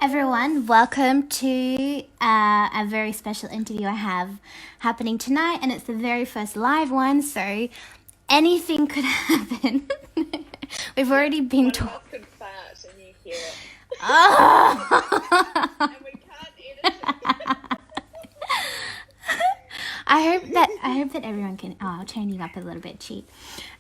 everyone, welcome to a very special interview I have happening tonight, and it's the very first live one, so anything could happen. We've already been One of talking. us could fart and you hear it, Oh! and we can't edit it. I hope that everyone can. Oh, I'll turn you up a little bit, cheap.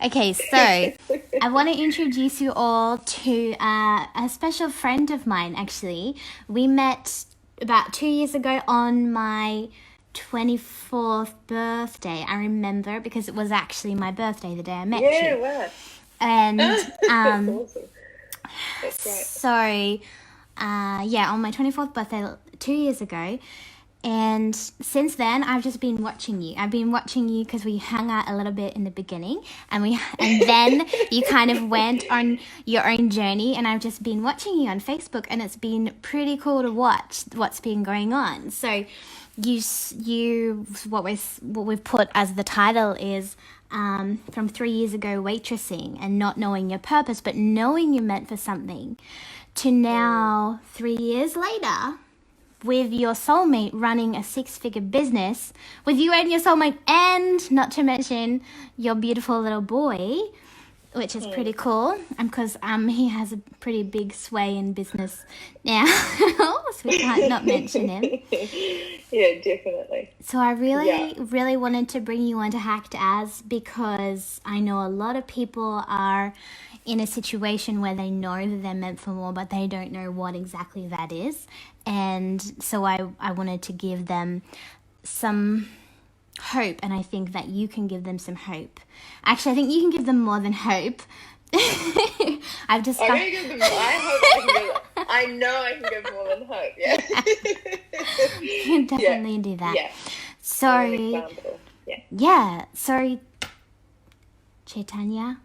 Okay, so I want to introduce you all to a special friend of mine. Actually, we met about 2 years ago on my 24th birthday. I remember because it was actually my birthday the day I met Yeah, you, wow. and That's awesome. That's great. so yeah, on my 24th birthday 2 years ago. And since then, I've just been watching you. I've been watching you because we hung out a little bit in the beginning, and then you kind of went on your own journey. And I've just been watching you on Facebook, and it's been pretty cool to watch what's been going on. So, what we've put as the title is from 3 years ago, waitressing and not knowing your purpose, but knowing you're meant for something, to now 3 years later with your soulmate running a six-figure business with you and your soulmate, and not to mention your beautiful little boy, which is pretty cool, because he has a pretty big sway in business now. So we can't not mention him. Yeah, definitely. So I Yeah. really wanted to bring you on to Hacked As, because I know a lot of people are in a situation where they know that they're meant for more, but they don't know what exactly that is. And so I wanted to give them some hope, and I think that you can give them some hope. Actually, I think you can give them more than hope. I've just I'm gonna give them. I hope I can give. I know I can give more than hope. Yeah. you can definitely do that. Yeah. So I'm an example. Yeah. yeah, so Chetanya,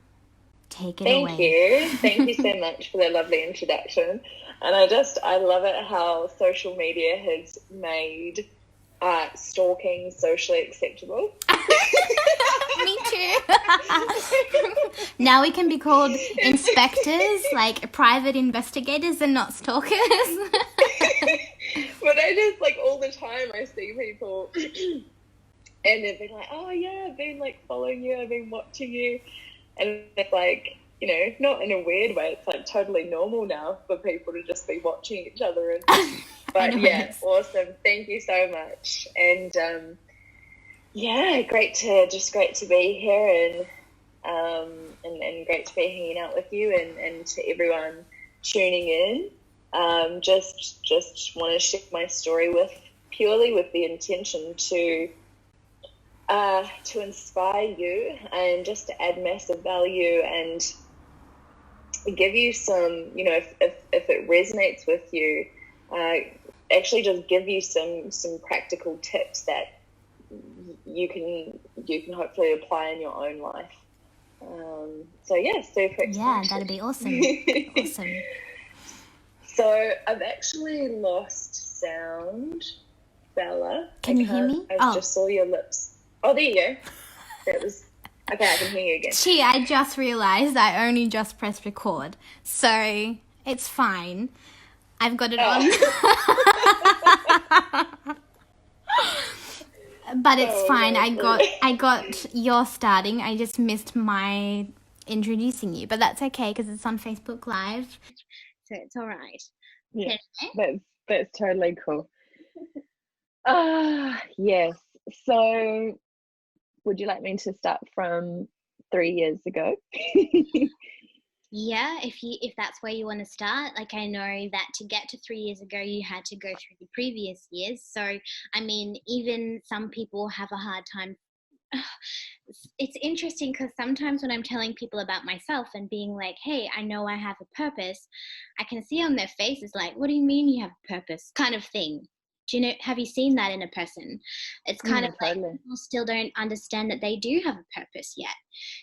take it Thank away. you. Thank you so much for that lovely introduction. And I love it how social media has made stalking socially acceptable. Me too. Now we can be called inspectors, like private investigators, and not stalkers. But I just, like, all the time I see people and they've been like, oh yeah, I've been like following you, I've been watching you. And it's like, not in a weird way, it's like totally normal now for people to just be watching each other. But yeah, awesome. Thank you so much. And yeah, great to be here, and great to be hanging out with you, and to everyone tuning in. Just want to share my story purely with the intention to inspire you, and just to add massive value, and give you some, if it resonates with you, actually just give you some practical tips that you can hopefully apply in your own life. So yeah, super excited. Yeah, that'd be awesome. Awesome. So I've actually lost sound, Bella. Can you hear me? I just saw your lips. Oh, there you go. That was okay. I can hear you again. Gee, I just realized I only just pressed record, so it's fine. I've got it on. But it's fine. I got your starting. I just missed my introducing you, but that's okay because it's on Facebook Live, so it's all right. Yeah, that's totally cool. Yes. So, would you like me to start from 3 years ago? Yeah, if that's where you want to start. Like, I know that to get to 3 years ago, you had to go through the previous years. So, I mean, even some people have a hard time. It's interesting because sometimes when I'm telling people about myself and being like, hey, I know I have a purpose, I can see on their faces like, what do you mean you have a purpose, kind of thing. Have you seen that in a person? It's kind of like people still don't understand that they do have a purpose yet.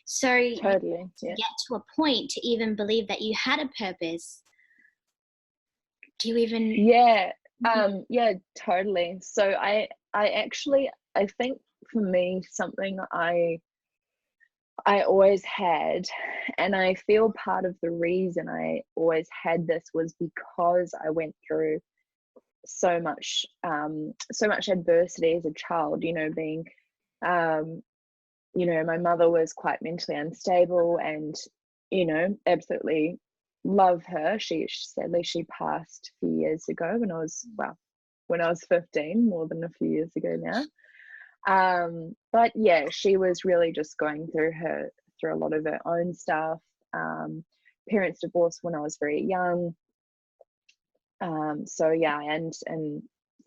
So Totally, to get to a point to even believe that you had a purpose, do you even? Yeah, yeah, totally. So I think for me, something I always had, and I feel part of the reason I always had this was because I went through so much adversity as a child, you know, being you know, my mother was quite mentally unstable, and, you know, absolutely love her. Sadly she passed a few years ago when I was 15, more than a few years ago now. But yeah, she was really just going through a lot of her own stuff. Parents divorced when I was very young. So yeah, and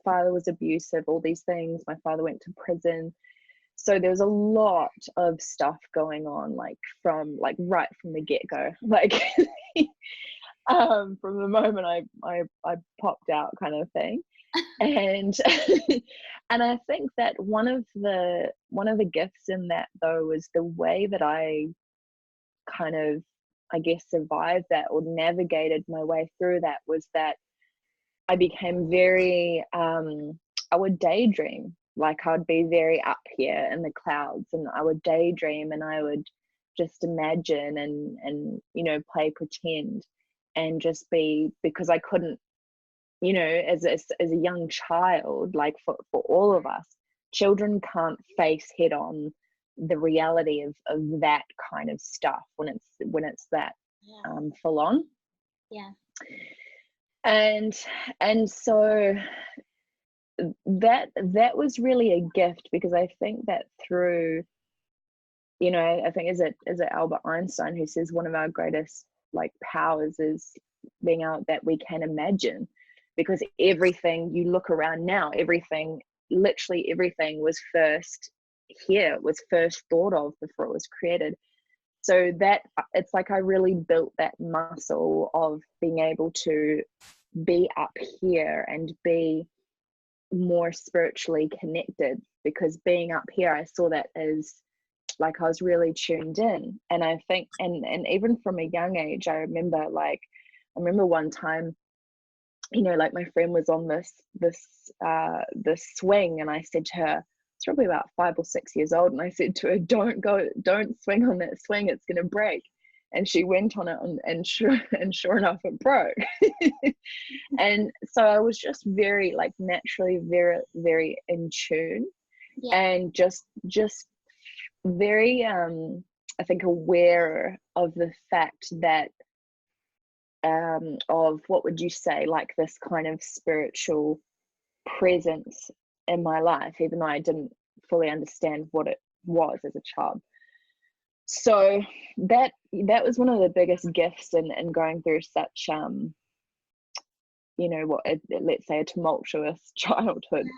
father was abusive, all these things. My father went to prison. So there was a lot of stuff going on, like right from the get-go, like from the moment I popped out, kind of thing. And and I think that one of the gifts in that, though, was the way that I kind of, I guess, survived that or navigated my way through that, was that I became very I would daydream. Like, I would be very up here in the clouds, and I would daydream, and I would just imagine and you know, play pretend, and just be, because I couldn't, you know, as a young child, like for all of us, children can't face head on the reality of that kind of stuff when it's that full on. Yeah. And so that was really a gift, because I think that through, you know, I think, is it Albert Einstein who says one of our greatest like powers is being out that we can imagine, because everything you look around now, literally everything was first thought of before it was created. So that it's like I really built that muscle of being able to be up here and be more spiritually connected, because being up here, I saw that as like I was really tuned in. And I think, and even from a young age, I remember one time, you know, like my friend was on this swing, and I said to her, it's probably about 5 or 6 years old, and I said to her, don't swing on that swing, it's going to break. And she went on it, and sure enough, it broke. And so I was just very, like, naturally very, very in tune. Yeah. And just very I think aware of the fact that of, what would you say, like this kind of spiritual presence in my life, even though I didn't fully understand what it was as a child. So that was one of the biggest gifts in going through such you know, let's say a tumultuous childhood.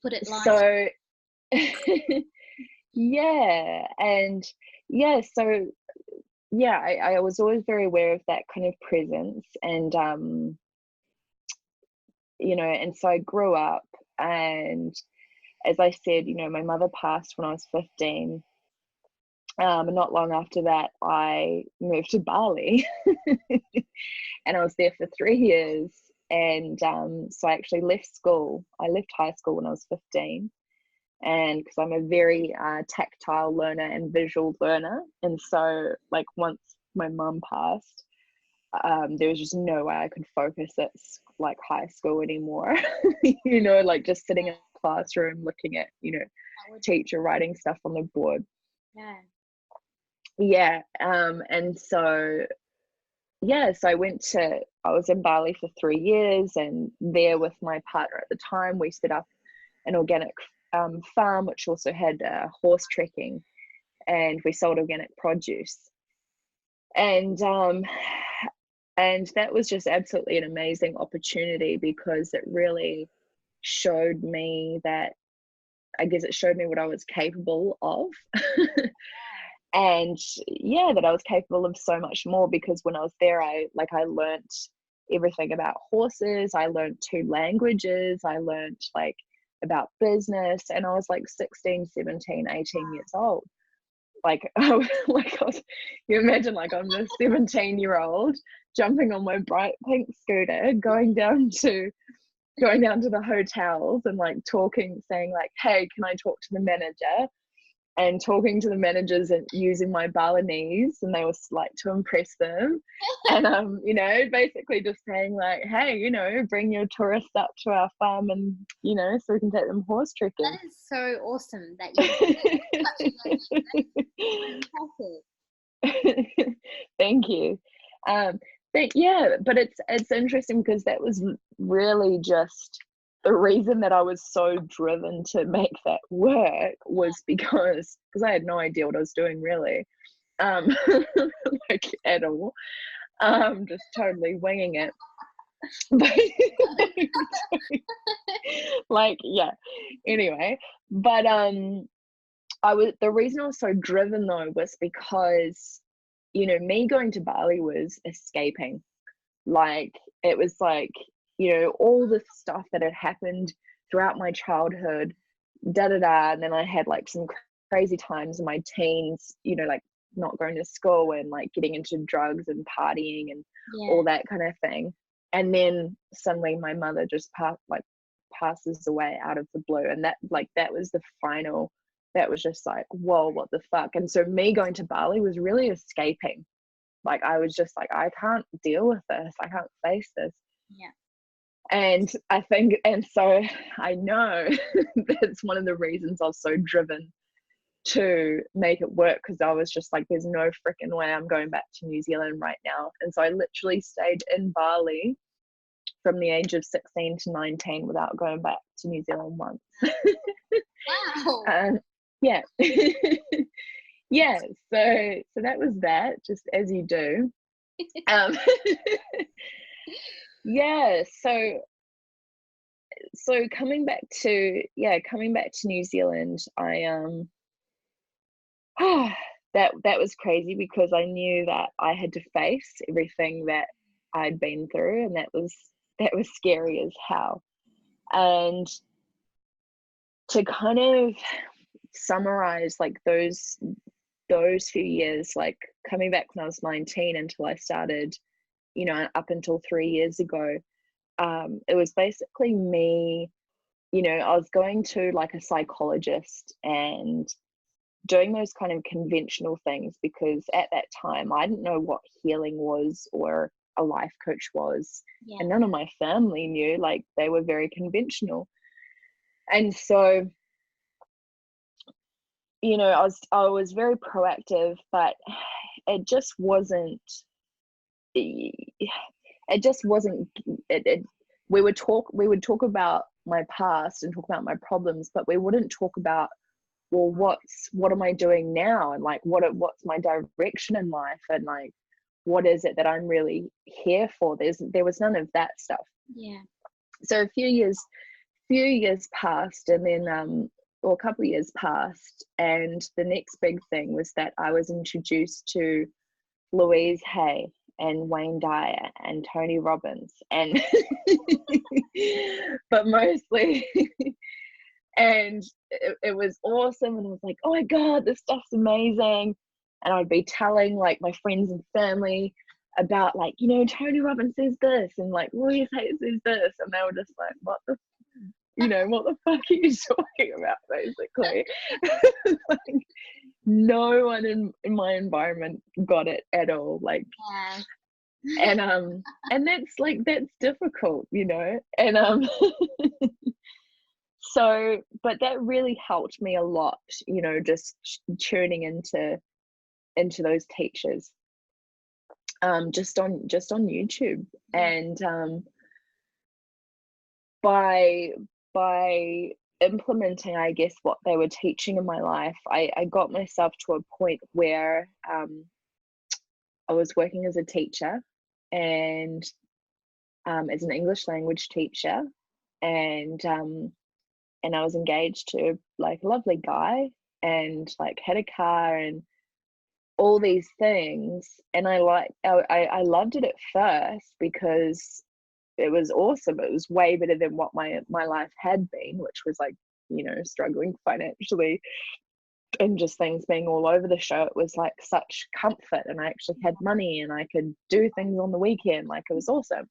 Put it light. So yeah, and yeah, so yeah, I was always very aware of that kind of presence, and you know, and so I grew up, and as I said, you know, my mother passed when I was 15. And not long after that, I moved to Bali, and I was there for 3 years. And so I actually left school. I left high school when I was 15, and because I'm a very tactile learner and visual learner, and so like once my mum passed, there was just no way I could focus at like high school anymore. You know, like just sitting in a classroom looking at, you know, teacher writing stuff on the board. Yeah. And so I was in Bali for 3 years, and there with my partner at the time, we set up an organic farm, which also had horse trekking, and we sold organic produce. And that was just absolutely an amazing opportunity, because it really showed me that, I guess it showed me what I was capable of. And yeah, that I was capable of so much more, because when I was there, I learned everything about horses. I learned 2 languages. I learned like about business, and I was like 16, 17, 18 years old. Like, you imagine, like, I'm this 17-year-old jumping on my bright pink scooter, going down to the hotels, and like talking, saying like, hey, can I talk to the manager? and talking to the managers and using my Balinese, and they were like to impress them. And you know, basically just saying like, hey, you know, bring your tourists up to our farm, and you know, so we can take them horse trekking. That is so awesome that you fantastic. Thank you. But yeah, but it's interesting because that was really just the reason that I was so driven to make that work was because I had no idea what I was doing really, like at all, just totally winging it. Like yeah. Anyway, but the reason I was so driven though was because, you know, me going to Bali was escaping. Like it was like, you know, all the stuff that had happened throughout my childhood, and then I had like some crazy times in my teens, you know, like not going to school and like getting into drugs and partying and all that kind of thing. And then suddenly my mother just passes away out of the blue, and that was the final. That was just like, whoa, what the fuck. And so me going to Bali was really escaping. Like I was just like, I can't deal with this, I can't face this. And I think, and so I know that's one of the reasons I was so driven to make it work, because I was just like, there's no freaking way I'm going back to New Zealand right now. And so I literally stayed in Bali from the age of 16 to 19 without going back to New Zealand once. Wow. Yeah. Yeah, so that was that, just as you do. Yeah, so coming back to New Zealand, I that was crazy, because I knew that I had to face everything that I'd been through, and that was scary as hell. And to kind of summarize like those few years, like coming back when I was 19 until I started, you know, up until 3 years ago, it was basically me, you know, I was going to like a psychologist and doing those kind of conventional things, because at that time I didn't know what healing was or a life coach was, and none of my family knew. Like they were very conventional. And so, you know, I was very proactive, but it just wasn't we would talk about my past and talk about my problems, but we wouldn't talk about, well, what am I doing now, and like what's my direction in life, and like what is it that I'm really here for. There was none of that stuff. So a few years passed, and then or a couple of years passed, and the next big thing was that I was introduced to Louise Hay and Wayne Dyer and Tony Robbins, and but mostly and it was awesome, and I was like, oh my god, this stuff's amazing. And I'd be telling like my friends and family about, like, you know, Tony Robbins says this, and like Louise Hay says this, and they were just like, what the fuck are you talking about, basically. Like, no one in my environment got it at all, like and that's difficult, you know. And so, but that really helped me a lot, you know, just tuning into those teachers, just on YouTube. And by implementing, I guess, what they were teaching in my life, I got myself to a point where I was working as a teacher, and as an English language teacher, and I was engaged to like a lovely guy, and like had a car and all these things. And I loved it at first because it was awesome. It was way better than what my life had been, which was like, you know, struggling financially and just things being all over the show. It was like such comfort, and I actually had money and I could do things on the weekend. Like, it was awesome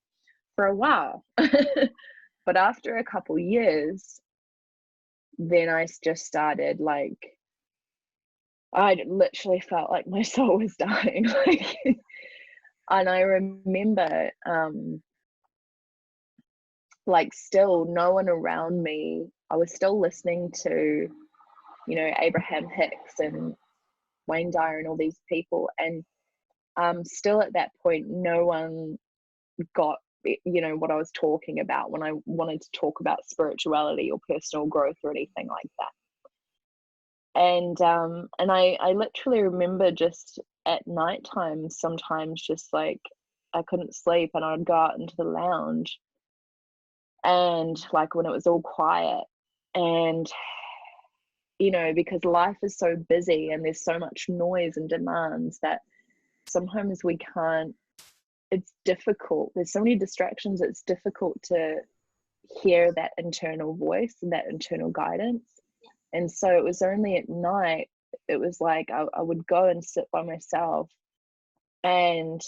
for a while. But after a couple years, then I just started like I literally felt like my soul was dying. Like, and I remember, like, still no one around me. I was still listening to, you know, Abraham Hicks and Wayne Dyer and all these people, and still at that point, no one got, you know, what I was talking about when I wanted to talk about spirituality or personal growth or anything like that. And I literally remember just at nighttime sometimes, just like, I couldn't sleep and I'd go out into the lounge, and like when it was all quiet, and you know, because life is so busy and there's so much noise and demands that sometimes we can't, it's difficult, there's so many distractions, it's difficult to hear that internal voice and that internal guidance. And so it was only at night, it was like I would go and sit by myself and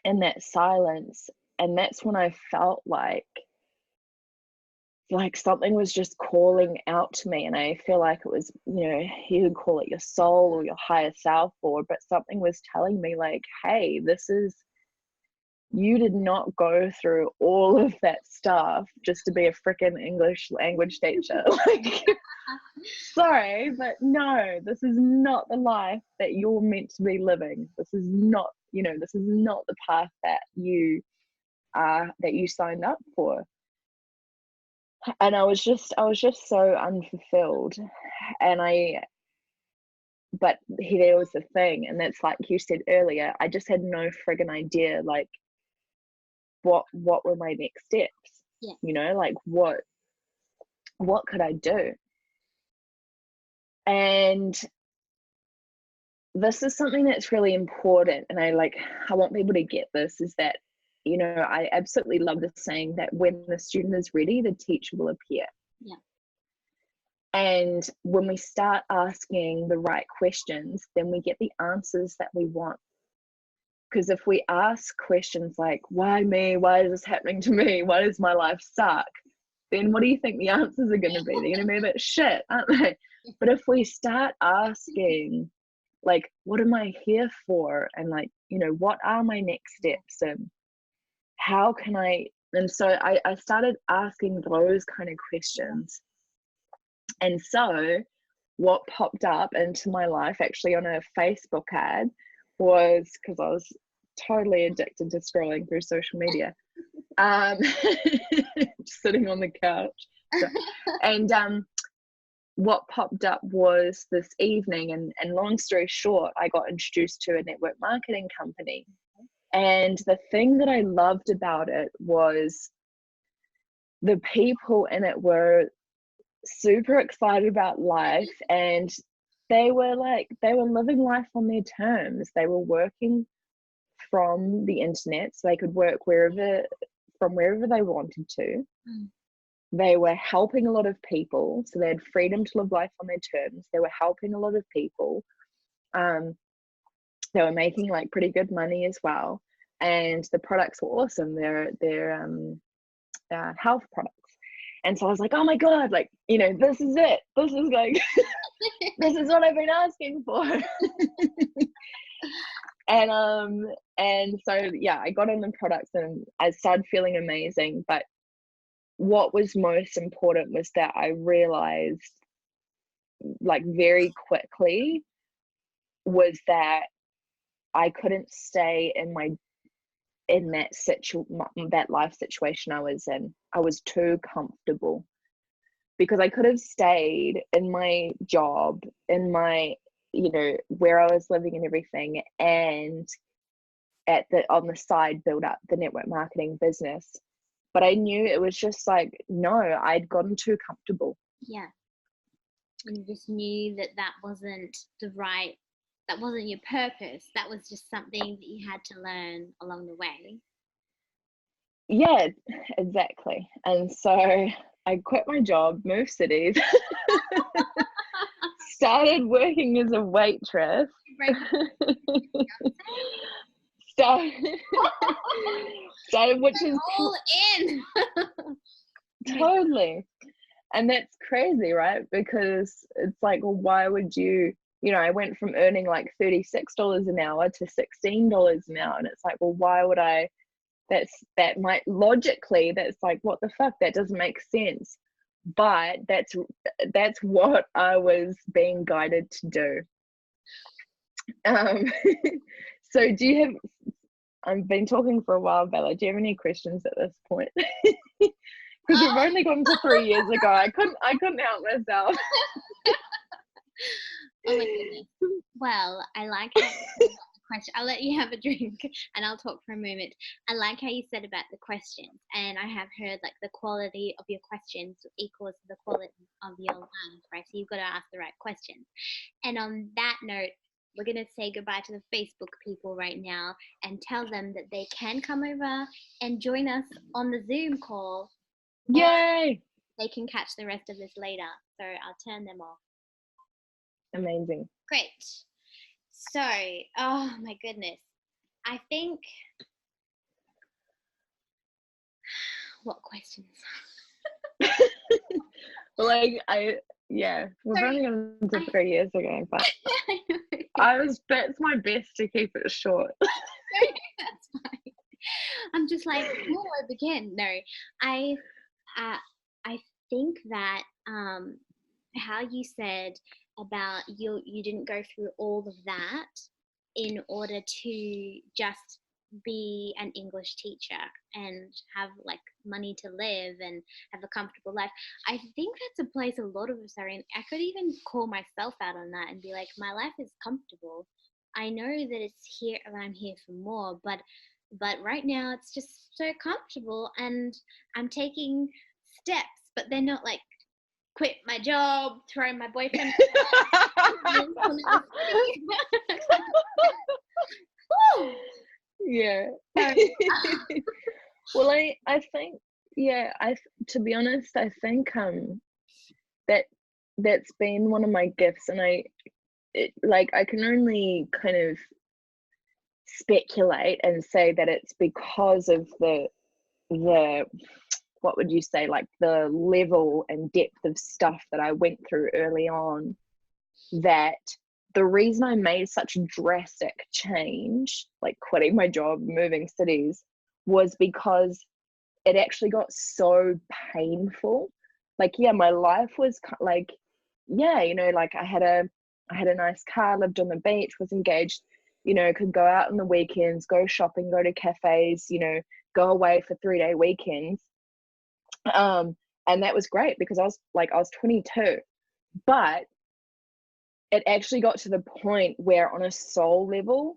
in that silence, and that's when I felt like something was just calling out to me. And I feel like it was, you know, you could call it your soul or your higher self, or but something was telling me like, hey, this is, you did not go through all of that stuff just to be a freaking English language teacher. Like, sorry, but no, this is not the life that you're meant to be living. This is not, you know, this is not the path that you signed up for. And I was just so unfulfilled. And but there was the thing, and that's like you said earlier, I just had no friggin' idea like what were my next steps. Yeah. You know, like what could I do? And this is something that's really important, and I want people to get this, is that, you know, I absolutely love the saying that when the student is ready, the teacher will appear. Yeah. And when we start asking the right questions, then we get the answers that we want. Because if we ask questions like, why me? Why is this happening to me? Why does my life suck? Then what do you think the answers are going to be? They're going to be a bit shit, aren't they? But if we start asking, like, what am I here for? And like, you know, what are my next steps? And how can and so I started asking those kind of questions. And so what popped up into my life actually on a Facebook ad was, because I was totally addicted to scrolling through social media, sitting on the couch. And what popped up was this evening, and long story short, I got introduced to a network marketing company. And the thing that I loved about it was the people in it were super excited about life, and they were living life on their terms. They were working from the internet, so they could work from wherever they wanted to. They were helping a lot of people, so they had freedom to live life on their terms. They were helping a lot of people. They were making like pretty good money as well, and the products were awesome. They're health products. And so I was like, oh my God, like, you know, this is it. This is like, this is what I've been asking for. And so, yeah, I got in the products and I started feeling amazing. But what was most important was that I realized, like, very quickly, was that I couldn't stay in that life situation I was in. I was too comfortable, because I could have stayed in my job, in my, you know, where I was living and everything, and on the side build up the network marketing business. But I knew it was just like, no, I'd gotten too comfortable. Yeah. And you just knew that wasn't that wasn't your purpose. That was just something that you had to learn along the way. Yeah, exactly. And so I quit my job, moved cities, started working as a waitress. started, which is all in. Totally. And that's crazy, right? Because it's like, well, why would you you know, I went from earning like $36 an hour to $16 an hour. And it's like, well, why would I? That might logically, that's like, what the fuck? That doesn't make sense. But that's what I was being guided to do. So do you have, I've been talking for a while, Bella. Do you have any questions at this point? Because we've only gone to 3 years ago. I couldn't help myself. Oh my goodness. Well, I like how you said about the question. I'll let you have a drink and I'll talk for a moment. I like how you said about the questions, and I have heard like the quality of your questions equals the quality of your life, right? So you've got to ask the right questions. And on that note, we're going to say goodbye to the Facebook people right now and tell them that they can come over and join us on the Zoom call. Yay! They can catch the rest of this later. So I'll turn them off. Amazing. Great. So, oh my goodness. I think, what questions? Well, like, we've only gone to 3 years ago, but that's my best to keep it short. That's fine. I'm just like, where do I begin? No, I think that how you said about you didn't go through all of that in order to just be an English teacher and have like money to live and have a comfortable life. I think that's a place a lot of us are in. I could even call myself out on that and be like, my life is comfortable. I know that it's here and I'm here for more, but right now it's just so comfortable and I'm taking steps, but they're not like quit my job, throw my boyfriend. Yeah. Well, I think, to be honest, I think that's been one of my gifts, and I can only kind of speculate and say that it's because of the what would you say, like the level and depth of stuff that I went through early on, that the reason I made such a drastic change, like quitting my job, moving cities, was because it actually got so painful. Like, yeah, my life was like, yeah, you know, like I had a nice car, lived on the beach, was engaged, you know, could go out on the weekends, go shopping, go to cafes, you know, go away for 3-day weekends. And that was great because I was 22, but it actually got to the point where on a soul level,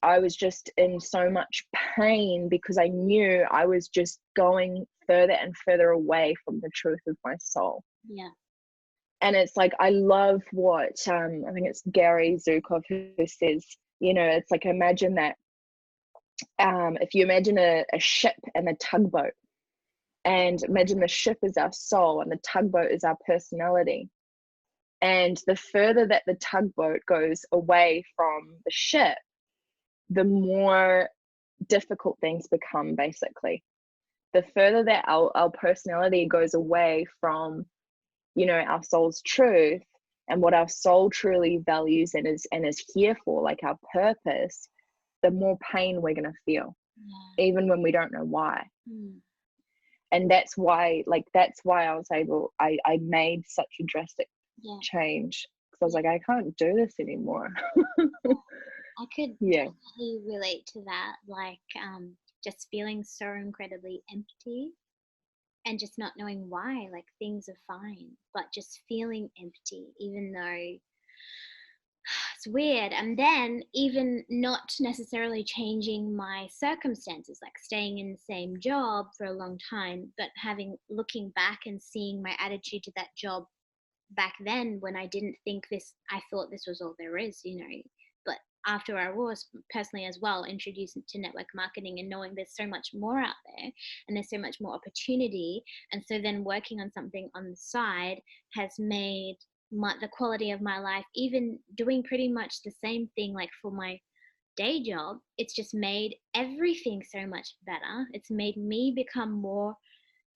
I was just in so much pain because I knew I was just going further and further away from the truth of my soul. Yeah. And it's like, I love what, I think it's Gary Zukov who says, you know, it's like, imagine that, if you imagine a ship and a tugboat, and imagine the ship is our soul and the tugboat is our personality. And the further that the tugboat goes away from the ship, the more difficult things become, basically. The further that our personality goes away from, you know, our soul's truth and what our soul truly values and is here for, like our purpose, the more pain we're going to feel, even when we don't know why. And that's why I was able, I made such a drastic change, because I was like, I can't do this anymore. I could definitely relate to that, like just feeling so incredibly empty and just not knowing why, like things are fine, but just feeling empty, even though it's weird. And then even not necessarily changing my circumstances, like staying in the same job for a long time, but looking back and seeing my attitude to that job back then when I didn't think this, I thought this was all there is, you know. But after I was personally as well introduced to network marketing and knowing there's so much more out there and there's so much more opportunity, and so then working on something on the side has made the quality of my life, even doing pretty much the same thing like for my day job, it's just made everything so much better. It's made me become more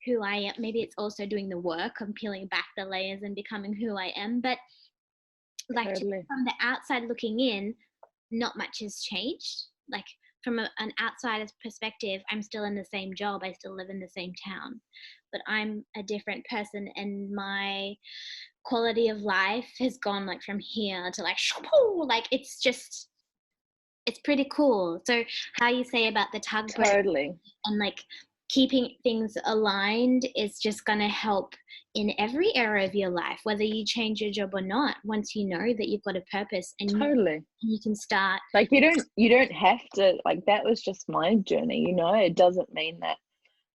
who I am. Maybe it's also doing the work of peeling back the layers and becoming who I am, but like Totally. from the outside looking in, not much has changed. Like from an outsider's perspective, I'm still in the same job, I still live in the same town, but I'm a different person, and my quality of life has gone like from here to like it's pretty cool. So how you say about the tugboat Totally. and like keeping things aligned is just going to help in every area of your life, whether you change your job or not. Once you know that you've got a purpose and Totally. you can start, like you don't have to, like, that was just my journey, you know. It doesn't mean that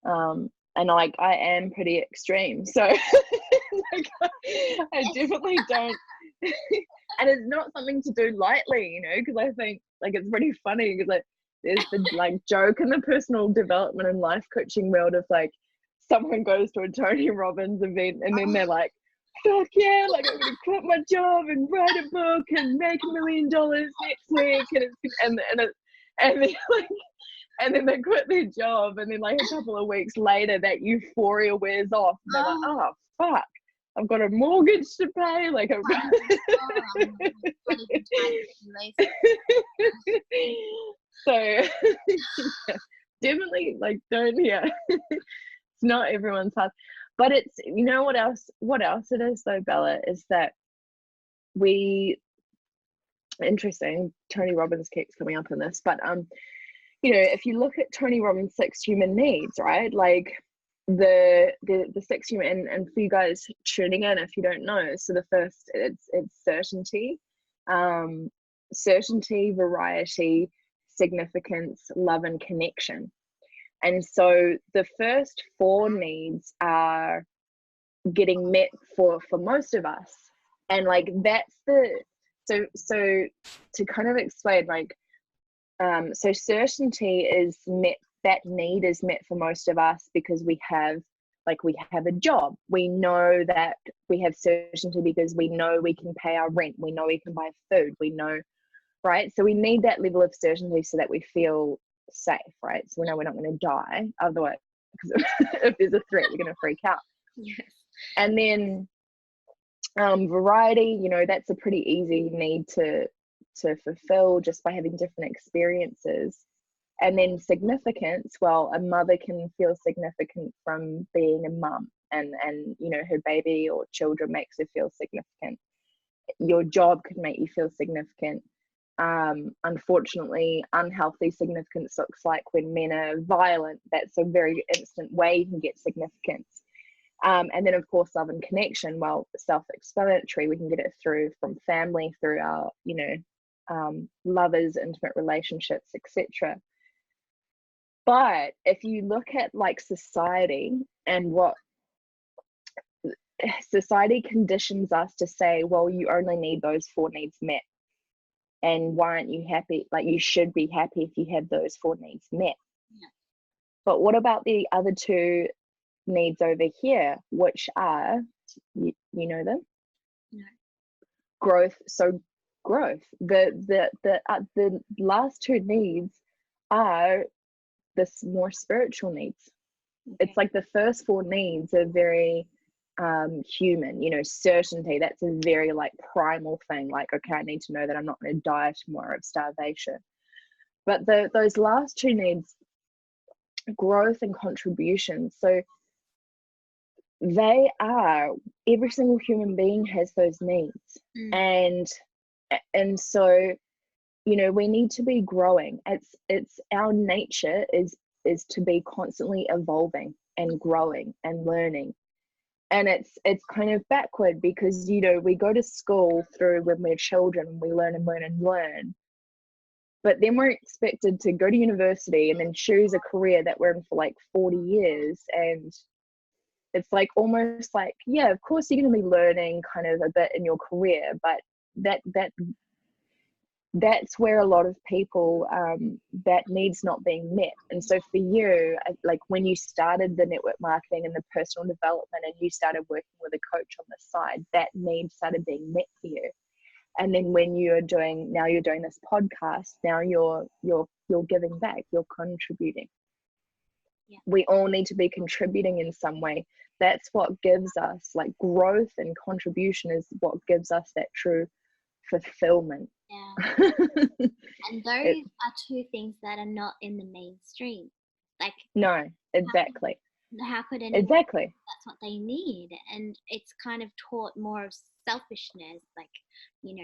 and like I am pretty extreme, so like, I definitely don't and it's not something to do lightly, you know, because I think like it's pretty funny because like there's the like joke in the personal development and life coaching world of like someone goes to a Tony Robbins event and then they're like, fuck yeah, like I'm gonna quit my job and write a book and make $1 million next week, and it's and then like and then they quit their job, and then like a couple of weeks later that euphoria wears off and they're like, oh fuck, I've got a mortgage to pay, like I'm so yeah, definitely like don't, yeah. It's not everyone's path, but it's, you know what else it is though, Bella, is that interesting, Tony Robbins keeps coming up in this, but you know, if you look at Tony Robbins' 6 human needs, right, like the 6 human, and for you guys tuning in if you don't know, so the first, it's certainty, variety, significance, love, and connection. And so the first 4 needs are getting met for most of us, and like that's the so to kind of explain, like so certainty is met, that need is met for most of us because we have a job, we know that we have certainty because we know we can pay our rent, we know we can buy food, we know, right? So we need that level of certainty so that we feel safe, right? So we know we're not going to die otherwise, because if there's a threat we're going to freak out. yes. And then variety, you know, that's a pretty easy need to fulfill just by having different experiences. And then significance, well, a mother can feel significant from being a mum, and you know, her baby or children makes her feel significant. Your job could make you feel significant. Unfortunately, unhealthy significance looks like when men are violent. That's a very instant way you can get significance. And then of course love and connection, well, self-explanatory, we can get it through from family, through our, you know, lovers, intimate relationships, etc. But if you look at like society and what society conditions us to say, well, you only need those 4 needs met, and why aren't you happy? Like, you should be happy if you have those 4 needs met. Yeah. But what about the other 2 needs over here, which are, you know them? No. Growth. So growth, the last 2 needs are the more spiritual needs. Okay. It's like the first 4 needs are very human, you know, certainty, that's a very like primal thing, like, okay, I need to know that I'm not going to die tomorrow of starvation. But those last 2 needs, growth and contribution, so they are, every single human being has those needs. And so, you know, we need to be growing. It's our nature is to be constantly evolving and growing and learning. And it's kind of backward because, you know, we go to school through when we're children, we learn and learn and learn, but then we're expected to go to university and then choose a career that we're in for like 40 years. And it's like almost like, yeah, of course you're going to be learning kind of a bit in your career, but that's where a lot of people, that needs not being met. And so for you, like when you started the network marketing and the personal development and you started working with a coach on the side, that need started being met for you. And then when you're doing this podcast, now you're giving back, you're contributing. Yeah. We all need to be contributing in some way. That's what gives us, like, growth and contribution is what gives us that true fulfillment. Yeah. And those It, are two things that are not in the mainstream. Like, no, exactly. how could anyone, Exactly. that's what they need? And it's kind of taught more of selfishness, like, you know,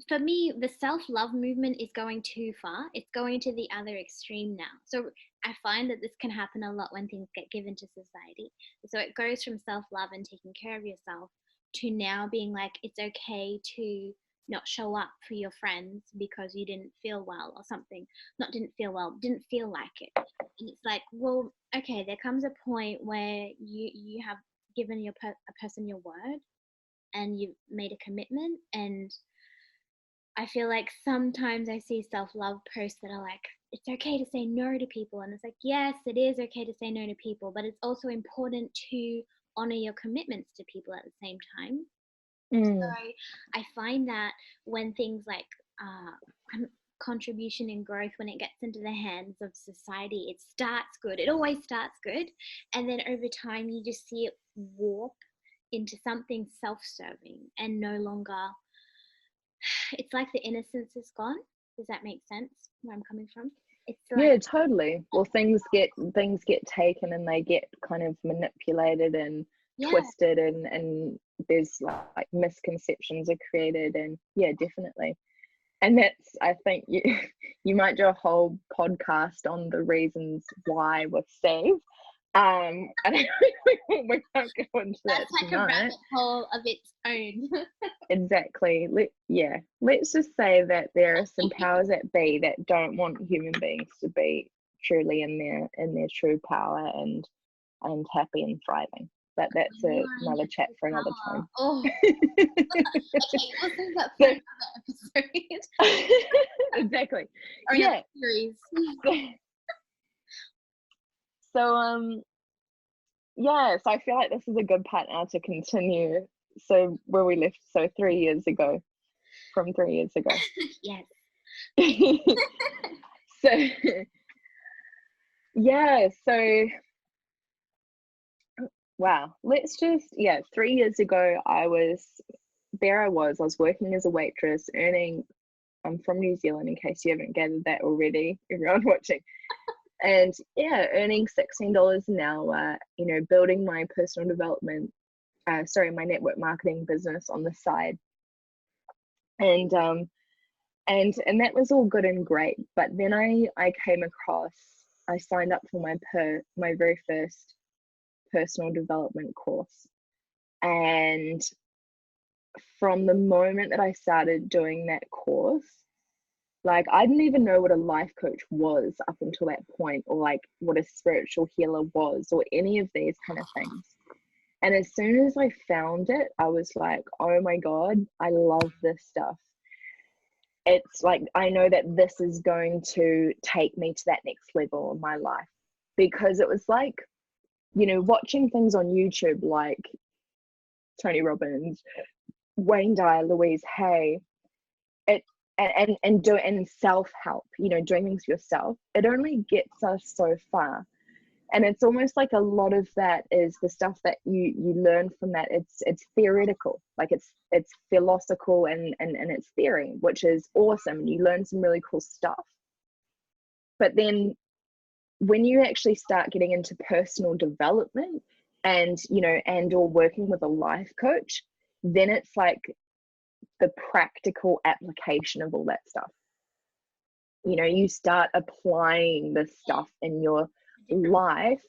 for me, the self-love movement is going too far. It's going to the other extreme now. So I find that this can happen a lot when things get given to society. So it goes from self-love and taking care of yourself to now being like, it's okay to not show up for your friends because you didn't feel well or something. Not didn't feel well, didn't feel like it. And it's like, well, okay, there comes a point where you have given a person your word and you've made a commitment, and I feel like sometimes I see self-love posts that are like, it's okay to say no to people. And it's like, yes, it is okay to say no to people, but it's also important to honor your commitments to people at the same time. So I find that when things like contribution and growth, when it gets into the hands of society, it starts good. It always starts good. And then over time, you just see it warp into something self-serving and no longer, it's like the innocence is gone. Does that make sense where I'm coming from? It's like, yeah, totally. Well, things get taken and they get kind of manipulated and twisted, and there's like misconceptions are created, and yeah, definitely. And that's, I think you might do a whole podcast on the reasons why we're saved. I don't we won't go into that like tonight. a rabbit hole of its own. Exactly. Let's just say that there are some powers that be that don't want human beings to be truly in their true power and happy and thriving. But that's another chat for another time. Oh. Okay, we'll save that for another episode. Exactly. Or yeah. Series. So yeah, so I feel like this is a good part now to continue. So where we left, so 3 years ago, from 3 years ago. Yes. So yeah, so wow, let's just, 3 years ago I was working as a waitress, earning, I'm from New Zealand in case you haven't gathered that already, everyone watching. And yeah, earning $16 an hour, you know, building my personal development, my network marketing business on the side. And that was all good and great. But then I signed up for my very first personal development course. And from the moment that I started doing that course, like, I didn't even know what a life coach was up until that point, or like what a spiritual healer was, or any of these kind of things. And as soon as I found it, I was like, oh my God, I love this stuff. It's like, I know that this is going to take me to that next level in my life. Because it was like, you know, watching things on YouTube like Tony Robbins, Wayne Dyer, Louise Hay, and self-help, you know, doing things for yourself, it only gets us so far. And it's almost like a lot of that is the stuff that you learn from that. It's theoretical, like it's philosophical and it's theory, which is awesome. You learn some really cool stuff. But then when you actually start getting into personal development and, you know, and or working with a life coach, then it's like the practical application of all that stuff. You know, you start applying this stuff in your life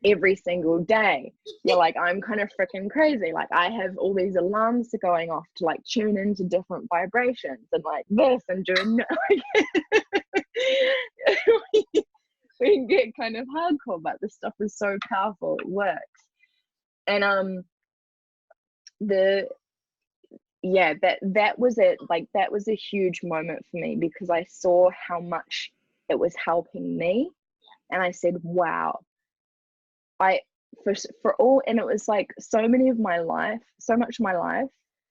every single day. You're like, I'm kind of freaking crazy. Like, I have all these alarms going off to like tune into different vibrations and like this and doing we can get kind of hardcore, but this stuff is so powerful. It works. And that was it. Like, that was a huge moment for me because I saw how much it was helping me, and I said, wow. For all, and it was like so much of my life,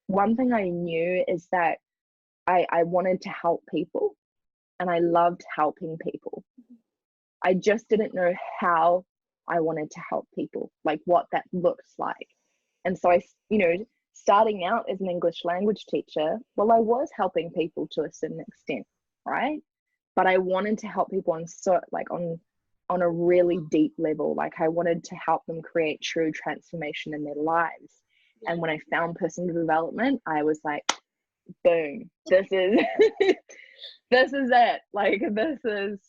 one thing I knew is that I wanted to help people, and I loved helping people. I just didn't know how I wanted to help people, like what that looks like. And so I, you know, starting out as an English language teacher, well, I was helping people to a certain extent, right? But I wanted to help people on a really deep level. Like I wanted to help them create true transformation in their lives. And when I found personal development, I was like, boom, this is this is it. Like this is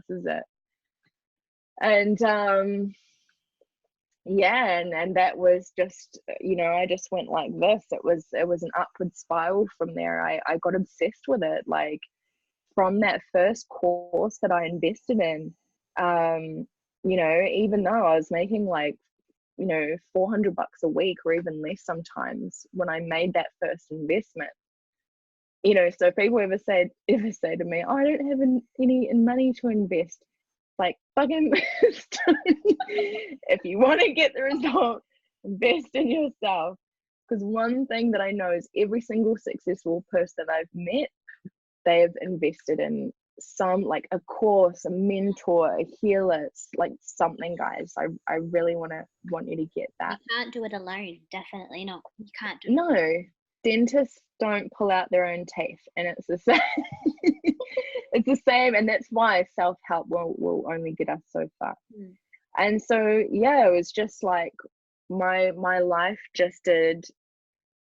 it. And and that was just, I just went like this. It was an upward spiral from there. I got obsessed with it. Like from that first course that I invested in, even though I was making like, $400 a week or even less sometimes when I made that first investment, so people ever say to me, oh, I don't have any money to invest. Like, fucking invest. If you want to get the result, invest in yourself. Because one thing that I know is every single successful person I've met, they have invested in some, like a course, a mentor, a healer. It's like something, guys. I really want you to get that. You can't do it alone. Definitely not. You can't do it. No, dentists don't pull out their own teeth, and it's the same. It's the same, and that's why self-help will only get us so far. And so it was just like my life just did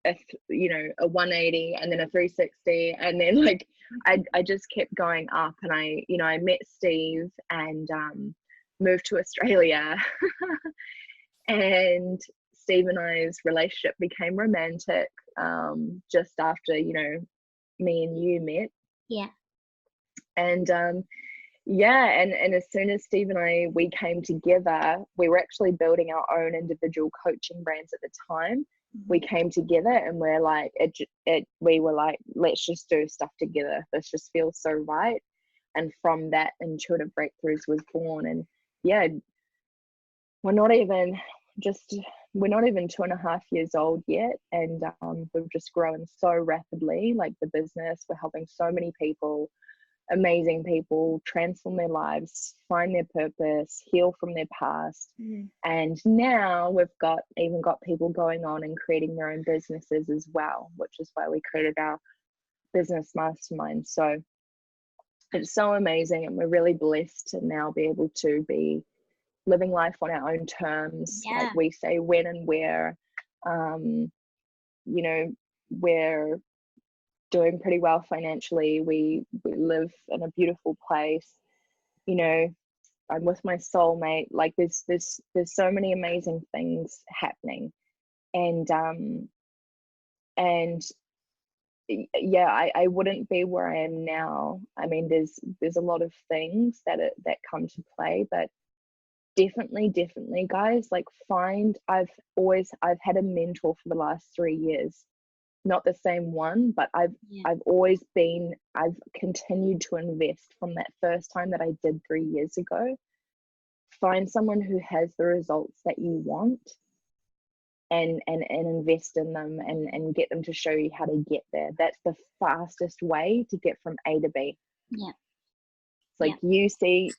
a 180 and then a 360, and then like I just kept going up, and I met Steve and moved to Australia. And Steve and I's relationship became romantic just after me and you met. And and as soon as Steve and we came together, we were actually building our own individual coaching brands at the time. We came together and we were like, let's just do stuff together. This just feels so right. And from that, Intuitive Breakthroughs was born. And we're not even 2.5 years old yet, and we've just grown so rapidly. Like the business, we're helping so many people, amazing people, transform their lives, find their purpose, heal from their past. And now we've got people going on and creating their own businesses as well, which is why we created our business mastermind. So it's so amazing, and we're really blessed to now be able to be living life on our own terms. Like we say, when and where. We're doing pretty well financially. We live in a beautiful place. I'm with my soulmate. Like there's so many amazing things happening, and I wouldn't be where I am now. I mean, there's a lot of things that come to play, but definitely guys, like I've had a mentor for the last 3 years. Not the same one, but I've continued to invest from that first time that I did 3 years ago. Find someone who has the results that you want and invest in them and get them to show you how to get there. That's the fastest way to get from A to B. It's like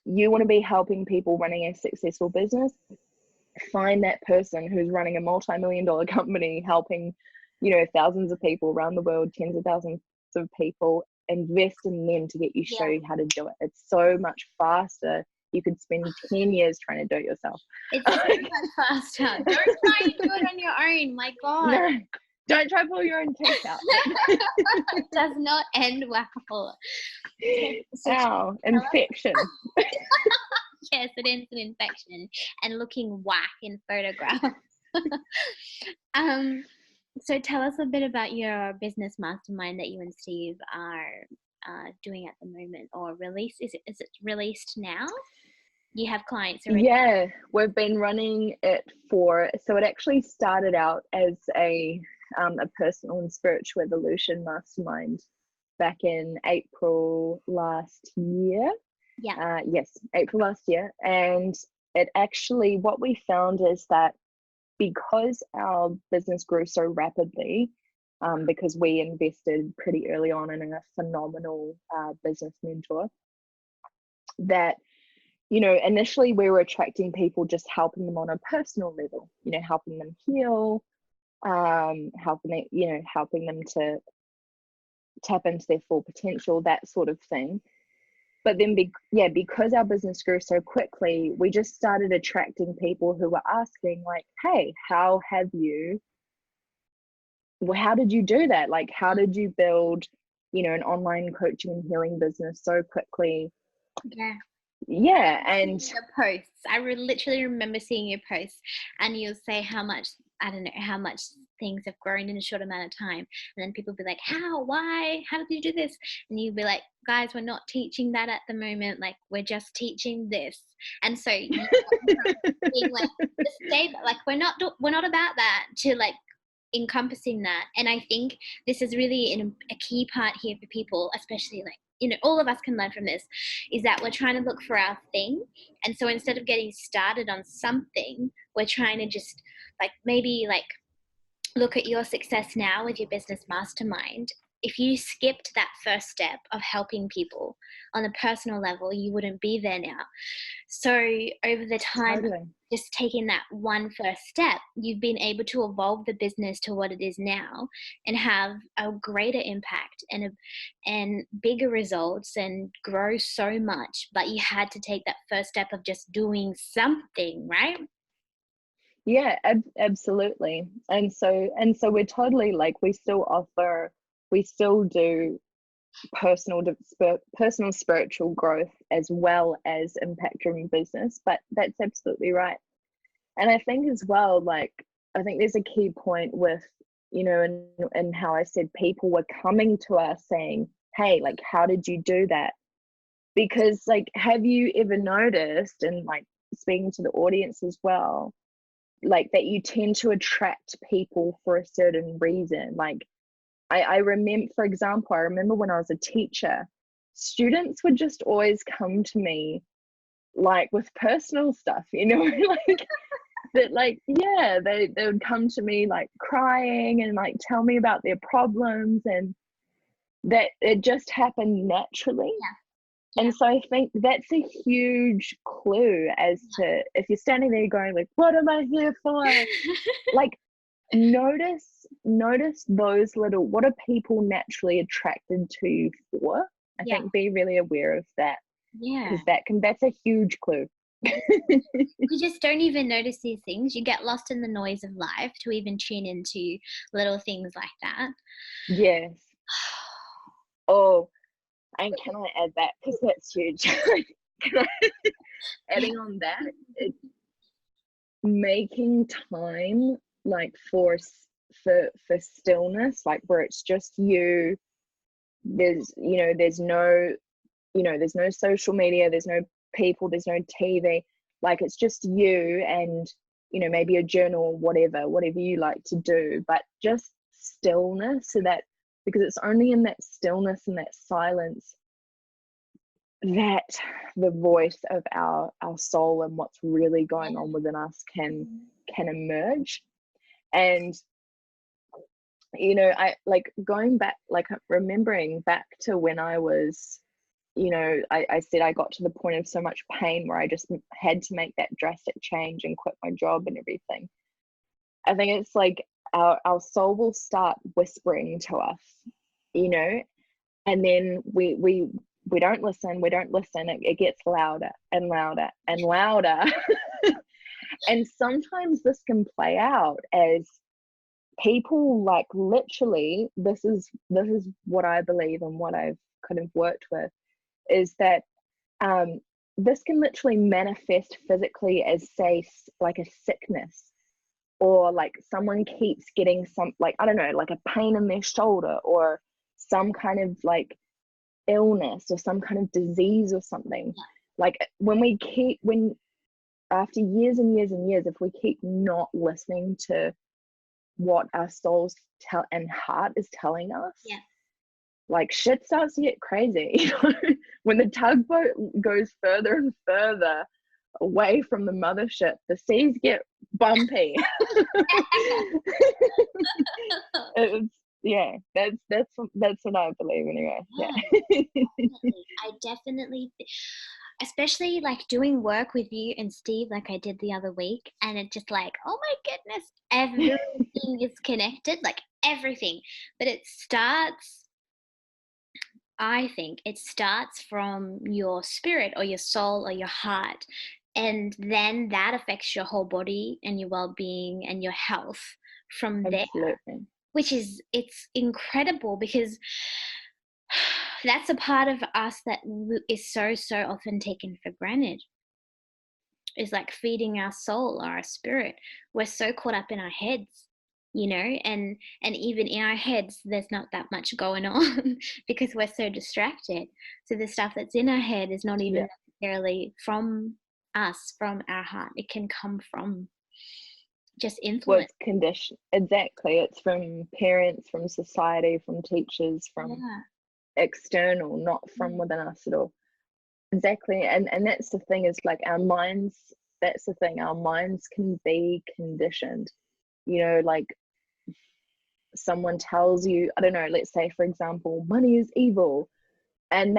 you want to be helping people running a successful business. Find that person who's running a multi-million-dollar company, helping thousands of people around the world, tens of thousands of people. Invest in them to get you, show you how to do it. It's so much faster. You could spend 10 years trying to do it yourself. It's so much faster. Don't try and do it on your own. My God. No, don't try to pull your own teeth out. It does not end well. Ow, infection. Yes, it ends in infection and looking whack in photographs. So tell us a bit about your business mastermind that you and Steve are doing at the moment, or release. Is it released now? You have clients already? Yeah, we've been running it so it actually started out as a personal and spiritual evolution mastermind back in April last year. Yes, April last year. And it actually, what we found is that because our business grew so rapidly, because we invested pretty early on in a phenomenal business mentor, that initially we were attracting people, just helping them on a personal level, helping them heal, helping them to tap into their full potential, that sort of thing. But then because our business grew so quickly, we just started attracting people who were asking, like, hey, how did you do that? Like, how did you build, an online coaching and healing business so quickly? Yeah. And your posts, I literally remember seeing your posts, and you'll say how much things have grown in a short amount of time, and then people be like, why, how did you do this? And you'll be like, guys, we're not teaching that at the moment, like, we're just teaching this. And so being like, we're not about that, to like encompassing that. And I think this is really a key part here for people, especially like, all of us can learn from this, is that we're trying to look for our thing. And so instead of getting started on something, we're trying to just maybe look at your success now with your business mastermind. If you skipped that first step of helping people on a personal level, you wouldn't be there now. So over the time, just taking that one first step, you've been able to evolve the business to what it is now and have a greater impact and bigger results and grow so much. But you had to take that first step of just doing something, right? Yeah, absolutely. And so we're totally we still do personal spiritual growth as well as impact-driven business, but that's absolutely right. And I think as well, I think there's a key point with, and how I said people were coming to us saying, hey, how did you do that? Because have you ever noticed, and speaking to the audience as well, that you tend to attract people for a certain reason? I remember, for example, when I was a teacher, students would just always come to me with personal stuff, that they would come to me crying and tell me about their problems, and that it just happened naturally. And so I think that's a huge clue as to, if you're standing there going what am I here for? Notice those little, what are people naturally attracted to you for? I think be really aware of that. Because that's a huge clue. You just don't even notice these things. You get lost in the noise of life to even tune into little things like that. Yes. Oh, and can I add that, because that's huge. Adding on that, making time for stillness, where it's just you. There's no social media, there's no people, there's no TV. It's just you and maybe a journal, whatever you like to do, but just stillness, so that, because it's only in that stillness and that silence that the voice of our soul and what's really going on within us can emerge. And I going back, remembering back to when I was, I said I got to the point of so much pain where I just had to make that drastic change and quit my job and everything. I think it's our soul will start whispering to us, and then we don't listen, it gets louder and louder and louder. And sometimes this can play out as people literally, this is what I believe and what I've kind of worked with, is that this can literally manifest physically as, say, a sickness, or someone keeps getting some, I don't know, a pain in their shoulder, or some kind of illness, or some kind of disease or something. When after years and years and years, if we keep not listening to what our souls and heart is telling us, shit starts to get crazy. When the tugboat goes further and further away from the mothership, the seas get bumpy. That's what I believe anyway. I definitely especially like doing work with you and Steve, like I did the other week, and it just like, oh my goodness, everything is connected, like everything. But it starts, I think it starts from your spirit or your soul or your heart. And then that affects your whole body and your well-being and your health from there, Absolutely. which is, it's incredible because that's a part of us that is so often taken for granted, is like feeding our soul or our spirit. We're so caught up in our heads, and even in our heads there's not that much going on because we're so distracted. So the stuff that's in our head is not even necessarily from us, from our heart. It can come from just Well, influence. it's condition. Exactly. It's from parents, from society, from teachers, from external, not from within us at all. Exactly. And that's the thing, is like our minds, that's the thing, our minds can be conditioned. Like someone tells you, I don't know, let's say for example, money is evil, and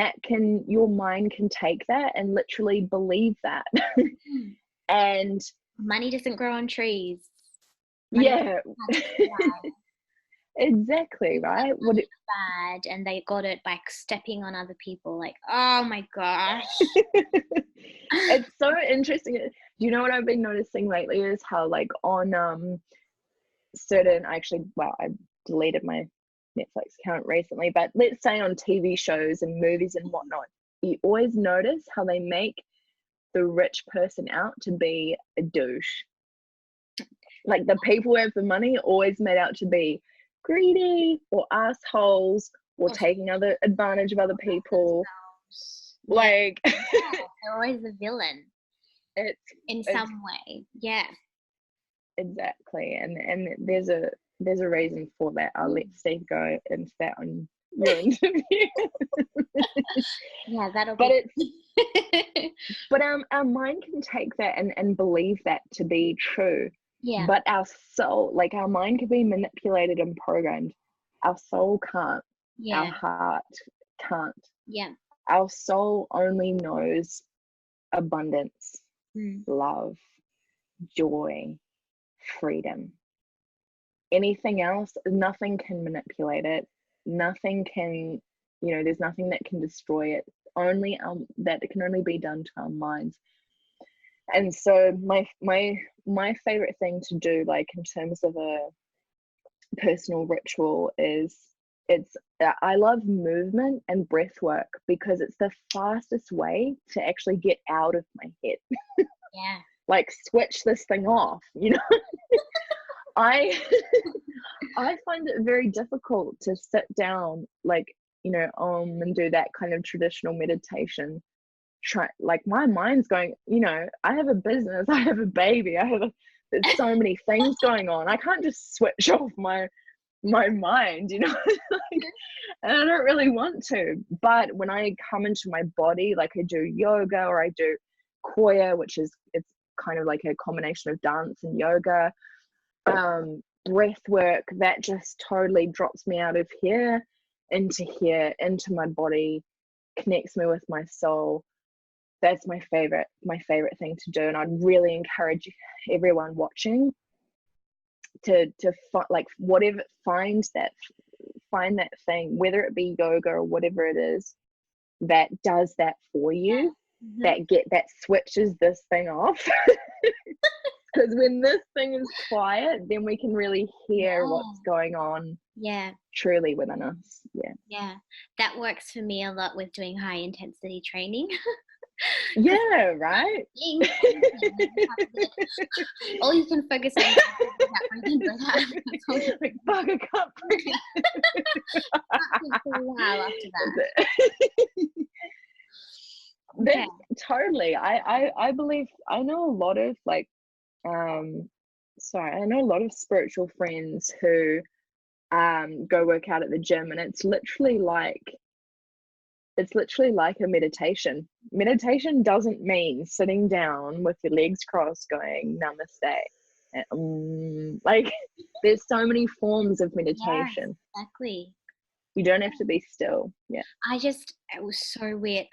your mind can take that and literally believe that. And money doesn't grow on trees. Money exactly, right? Bad, and they got it by stepping on other people. Like, oh my gosh. It's so interesting. Do you know what I've been noticing lately is how, like, on certain, I deleted my Netflix account recently, but let's say on TV shows and movies and whatnot, you always notice how they make the rich person out to be a douche. Like the people who have the money are always made out to be greedy or assholes or taking advantage of other people. Like they're always a villain. In some way. Yeah. Exactly. And there's a reason for that. I'll let Steve go into that on your interview. Yeah, that'll but be but our mind can take that and believe that to be true. Yeah. But our soul, like our mind can be manipulated and programmed. Our soul can't. Yeah. Our heart can't. Yeah. Our soul only knows abundance, love, joy, freedom. Anything else, nothing can manipulate it. Nothing can, there's nothing that can destroy it. Only that it can only be done to our minds. And so my favorite thing to do, like in terms of a personal ritual, is I love movement and breath work because it's the fastest way to actually get out of my head. Yeah. Like switch this thing off, I find it very difficult to sit down, like, and do that kind of traditional meditation. Like my mind's going, I have a business, I have a baby, there's so many things going on. I can't just switch off my mind, and I don't really want to. But when I come into my body, like I do yoga or I do koya, it's kind of like a combination of dance and yoga, breath work, that just totally drops me out of here into my body, connects me with my soul. That's my favorite thing to do. And I'd really encourage everyone watching to like whatever, find that thing, whether it be yoga or whatever it is that does that for you. That switches this thing off. Because when this thing is quiet, then we can really hear what's going on truly within us. Yeah, that works for me a lot with doing high intensity training. Yeah, right. All you can focus on like buttercup breathing. Wow, after that. That's totally. I believe, I know a lot of I know a lot of spiritual friends who go work out at the gym, and it's literally like a meditation. Meditation doesn't mean sitting down with your legs crossed going namaste. Like there's so many forms of meditation. Yes, exactly. You don't have to be still. Yeah. It was so weird.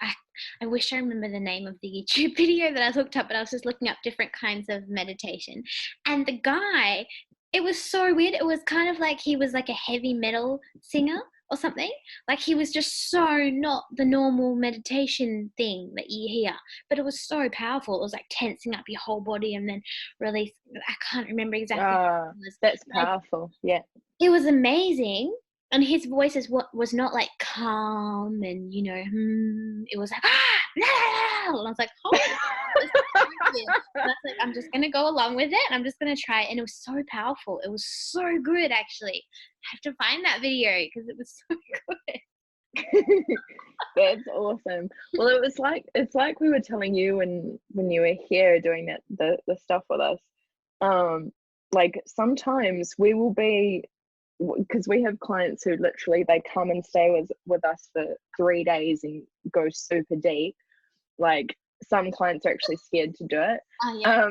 I wish I remember the name of the YouTube video that I looked up, but I was just looking up different kinds of meditation. And the guy, it was so weird. It was kind of like he was like a heavy metal singer or something. Like he was just so not the normal meditation thing that you hear, but it was so powerful. It was like tensing up your whole body and then release. I can't remember exactly what it was. That's powerful. Yeah. It was amazing. And his voice was not like calm and, it was like, and I was like, oh, I was like, I'm just going to go along with it. And I'm just going to try it. And it was so powerful. It was so good, actually. I have to find that video because it was so good. That's awesome. Well, it's like we were telling you when you were here doing the stuff with us. Like sometimes we will be, because we have clients who literally they come and stay with us for 3 days and go super deep. Like some clients are actually scared to do it. Oh, yeah.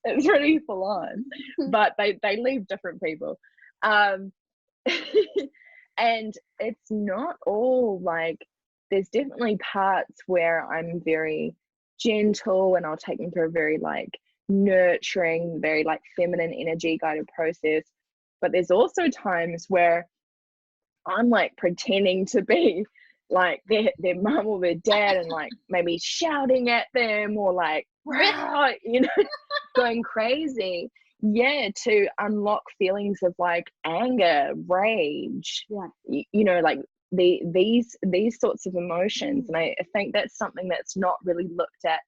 It's really full on, but they leave different people. And it's not all like, there's definitely parts where I'm very gentle and I'll take them through a very like nurturing, very like feminine energy guided process. But there's also times where I'm like pretending to be like their mum or their dad and like maybe shouting at them or like, rah, going crazy. Yeah, to unlock feelings of like anger, rage, like these sorts of emotions. And I think that's something that's not really looked at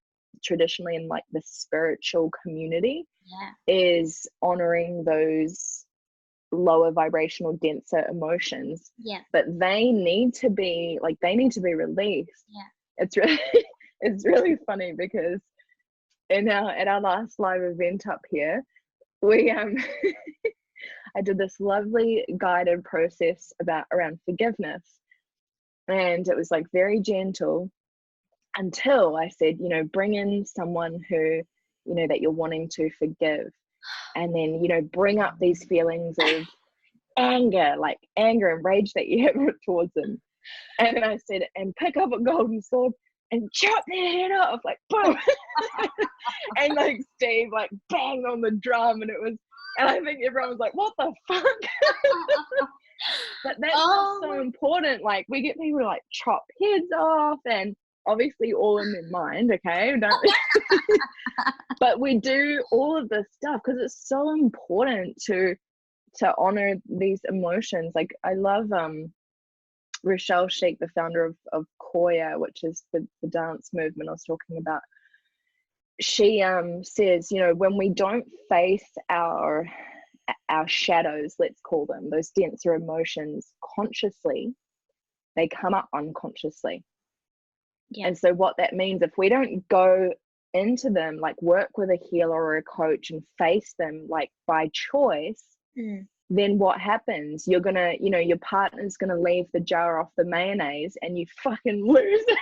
traditionally in like the spiritual community, is honoring those lower vibrational, denser emotions. But they need to be released. It's really funny because at our last live event up here, we I did this lovely guided process around forgiveness, and it was like very gentle until I said, bring in someone who that you're wanting to forgive, and then bring up these feelings of anger and rage that you have towards them. And then I said, and pick up a golden sword and chop their head off, like boom. And like Steve like banged on the drum, and I think everyone was like, what the fuck? But that's so important. Like we get people to like chop heads off, and obviously all in their mind, okay? But we do all of this stuff because it's so important to honor these emotions. Like I love Rochelle Sheik, the founder of Koya, which is the dance movement I was talking about. She says, when we don't face our shadows, let's call them, those denser emotions consciously, they come up unconsciously. And so what that means, if we don't go into them, like work with a healer or a coach and face them like by choice, then what happens? You're gonna, your partner's gonna leave the jar off the mayonnaise and you fucking lose it.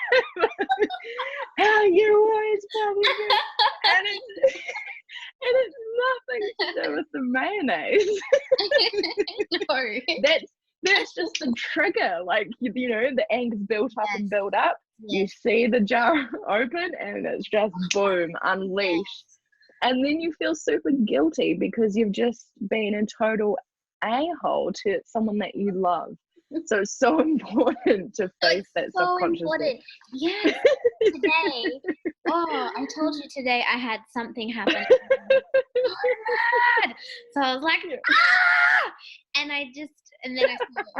How you always tell me that. And it's nothing to do with the mayonnaise. No. That's just the trigger. Like, the anger's built up and built up. You see the jar open and it's just boom, unleashed. And then you feel super guilty because you've just been a total a-hole to someone that you love. So it's so important to face that subconsciously. Yes. Today, I told you today I had something happen. So I was like, and then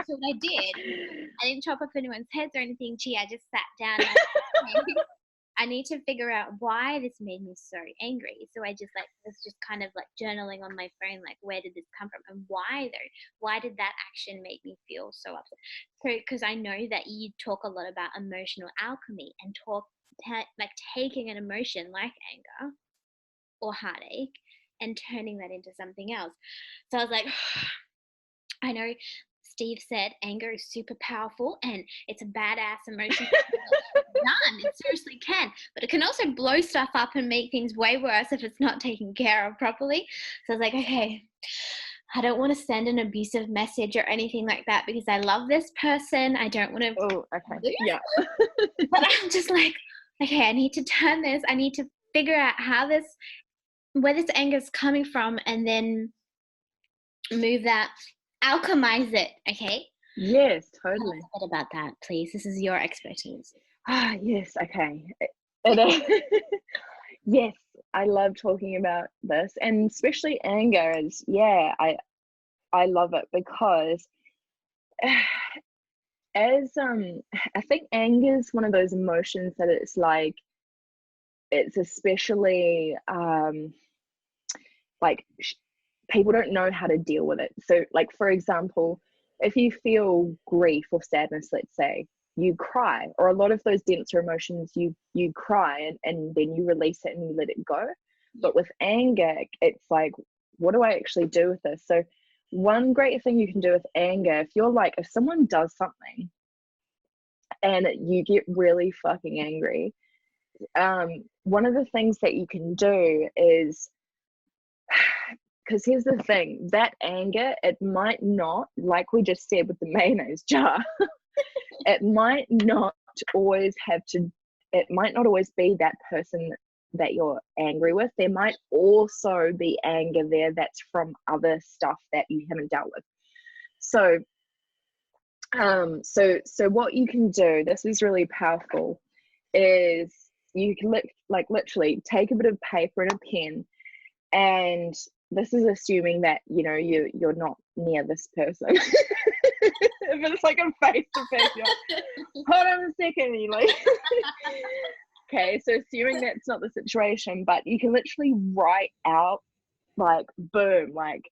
so what I did, I didn't chop off anyone's heads or anything. I just sat down and I need to figure out why this made me so angry. So I just was just kind of like journaling on my phone, like, where did this come from and why though? Why did that action make me feel so upset? So, because I know that you talk a lot about emotional alchemy and like taking an emotion like anger or heartache and turning that into something else. So I was like, I know Steve said anger is super powerful and it's a badass emotion. It seriously can, but it can also blow stuff up and make things way worse if it's not taken care of properly. So I was like, okay, I don't want to send an abusive message or anything like that because I love this person. I don't want to. Oh, okay. Yeah. But I'm just like, okay, I need to turn this. I need to figure out where this anger is coming from, and then move that, alchemize it. Okay. Yes, totally. Tell us a bit about that, please. This is your expertise. Yes. Okay. Yes, I love talking about this, and especially anger is, I love it because as I think anger is one of those emotions that it's like, it's especially like people don't know how to deal with it. So like, for example, if you feel grief or sadness, let's say, you cry, or a lot of those denser emotions, you cry, and then you release it and you let it go. But with anger, it's like, what do I actually do with this? So one great thing you can do with anger, if someone does something and you get really fucking angry, one of the things that you can do is, because here's the thing, that anger, it might not, like we just said with the mayonnaise jar, it might not always be that person that you're angry with. There might also be anger there that's from other stuff that you haven't dealt with. So so what you can do, this is really powerful, is you can literally take a bit of paper and a pen, and this is assuming that you're not near this person. If it's like a face to face, hold on a second, you like okay, so assuming that's not the situation, but you can literally write out, like, boom, like,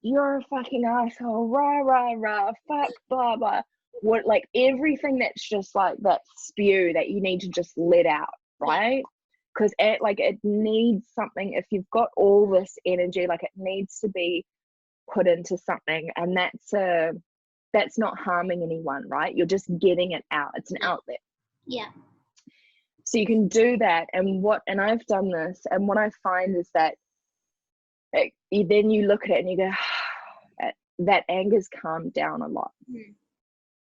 you're a fucking asshole, rah rah rah, fuck, blah blah, what, like everything that's just like that spew that you need to just let out, right? Because it needs something. If you've got all this energy, like, it needs to be put into something, and that's not harming anyone, right? You're just getting it out. It's an outlet. Yeah. So you can do that, and I've done this, and what I find is that then you look at it and you go, that anger's calmed down a lot.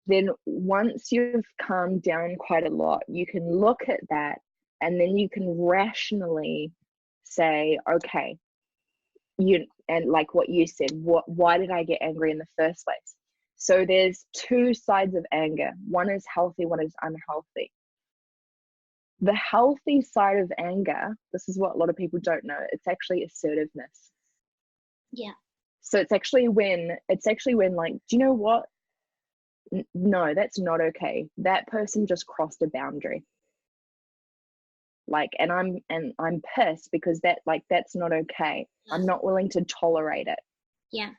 Then once you've calmed down quite a lot, you can look at that, and then you can rationally say, okay, and like what you said, why did I get angry in the first place? So there's two sides of anger. One is healthy, one is unhealthy. The healthy side of anger, this is what a lot of people don't know, it's actually assertiveness. Yeah. So it's actually when like, do you know what? No, that's not okay. That person just crossed a boundary. Like, and I'm pissed because that's not okay. I'm not willing to tolerate it. Yeah.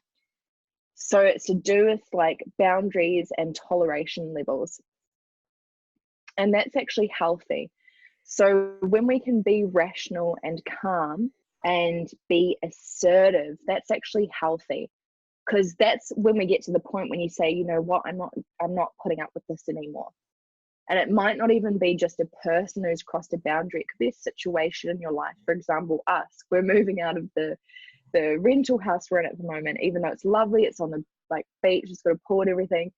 So it's to do with like boundaries and toleration levels. And that's actually healthy. So when we can be rational and calm and be assertive, that's actually healthy. Because that's when we get to the point when you say, you know what, I'm not putting up with this anymore. And it might not even be just a person who's crossed a boundary. It could be a situation in your life. For example, us, we're moving out of the rental house we're in at the moment, even though it's lovely, it's on the beach, it's got a pool and everything.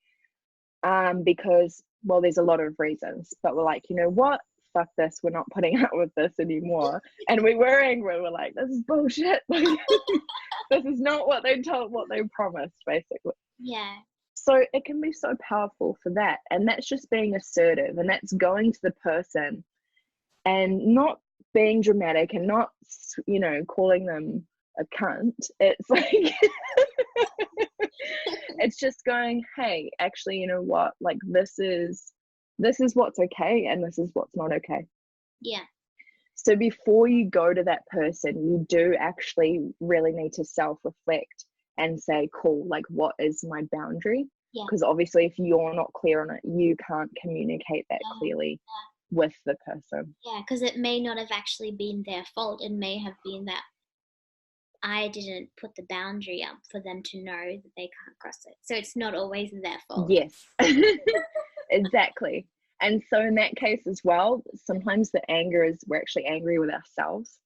Because, well, there's a lot of reasons, but we're like, you know what? Fuck this, we're not putting up with this anymore. And we were angry, we're like, this is bullshit. This is not what they promised, basically. Yeah. So it can be so powerful for that. And that's just being assertive, and that's going to the person and not being dramatic and not, calling them a cunt. It's like, it's just going, hey, actually, you know what? Like, this is what's okay, and this is what's not okay. Yeah. So before you go to that person, you do actually really need to self-reflect and say, cool, like, what is my boundary? Because obviously if you're not clear on it, you can't communicate that clearly with the person. Yeah, because it may not have actually been their fault. It may have been that I didn't put the boundary up for them to know that they can't cross it. So it's not always their fault. Yes, exactly. And so in that case as well, sometimes the anger is we're actually angry with ourselves.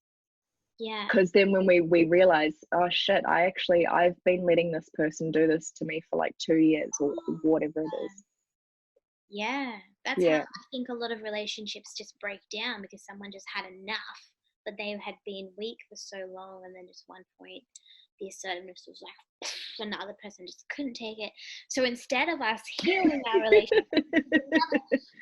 Yeah. Because then when we realize, oh shit, I've been letting this person do this to me for like 2 years or whatever it is. Yeah, that's how Yeah, I think a lot of relationships just break down, because someone just had enough, but they had been weak for so long, and then just one point the assertiveness was like, and the other person just couldn't take it. So instead of us healing our relationship,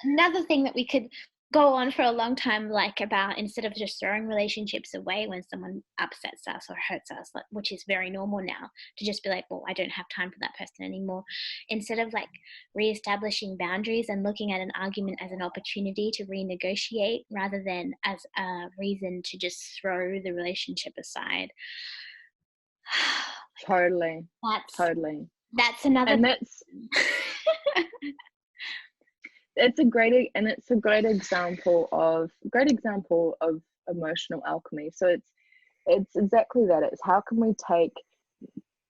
another thing that we could go on for a long time, like, about, instead of just throwing relationships away when someone upsets us or hurts us, like, which is very normal now, to just be like, well, I don't have time for that person anymore. Instead of like reestablishing boundaries and looking at an argument as an opportunity to renegotiate rather than as a reason to just throw the relationship aside. totally. That's another And it's a great example of emotional alchemy. So it's exactly that. It's how can we take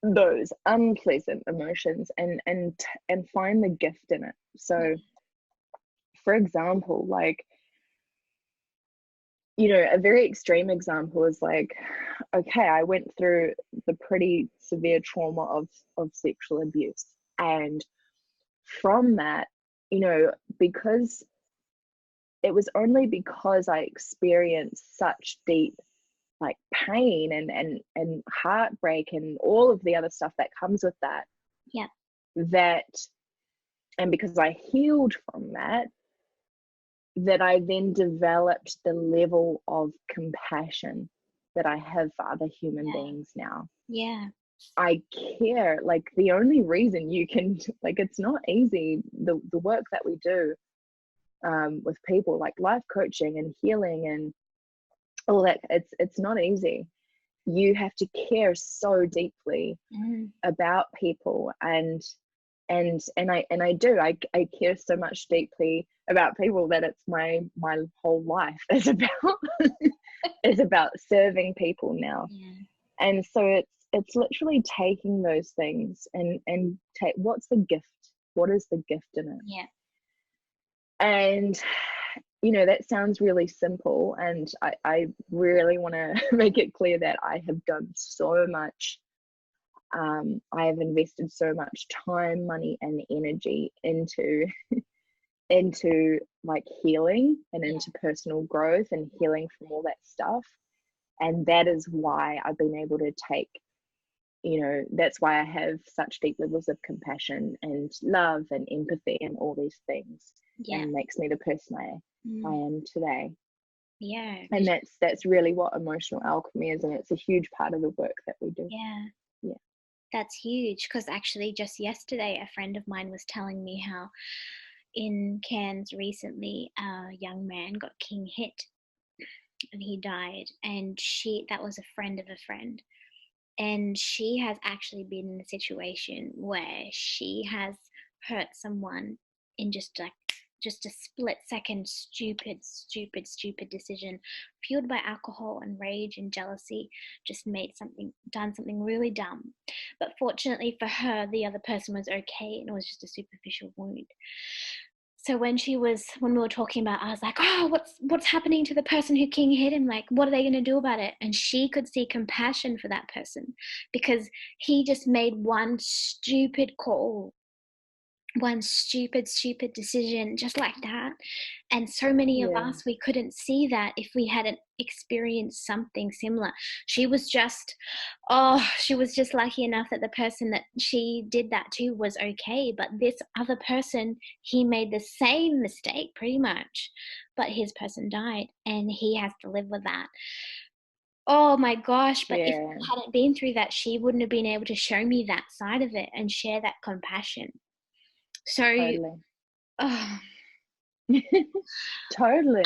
those unpleasant emotions and find the gift in it. So for example, like, you know, a very extreme example is like, okay, I went through the pretty severe trauma of sexual abuse, and from that, you know, because it was only because I experienced such deep like pain and heartbreak and all of the other stuff that comes with that, yeah that, and because I healed from that, that I then developed the level of compassion that I have for other human beings now. yeah I care. Like, the only reason you can, like, it's not easy, the work that we do with people, like life coaching and healing and all that, it's not easy. You have to care so deeply about people, and I do. I care so much deeply about people that it's my whole life is about is about serving people now. And so it's literally taking those things and take, what's the gift? What is the gift in it? yeah And you know, that sounds really simple, and I really want to make it clear that I have done so much. I have invested so much time, money, and energy into like healing and into personal growth and healing from all that stuff. And that is why I've been able to take, you know, that's why I have such deep levels of compassion and love and empathy and all these things, and makes me the person I am today. And that's really what emotional alchemy is, and it's a huge part of the work that we do. That's huge, because actually just yesterday a friend of mine was telling me how in Cairns recently a young man got king hit and he died, and that was a friend of a friend, and she has actually been in a situation where she has hurt someone in just a split second, stupid decision, fueled by alcohol and rage and jealousy, just done something really dumb. But fortunately for her, the other person was okay, and it was just a superficial wound. So when we were talking about, I was like, oh, what's happening to the person who king hit him? Like, what are they going to do about it? And she could see compassion for that person, because he just made one stupid call, one stupid decision, just like that. And so many of us, we couldn't see that if we hadn't experienced something similar. She was just lucky enough that the person that she did that to was okay, but this other person, he made the same mistake pretty much, but his person died and he has to live with that. Oh my gosh, but if I hadn't been through that, she wouldn't have been able to show me that side of it and share that compassion. So totally. Totally.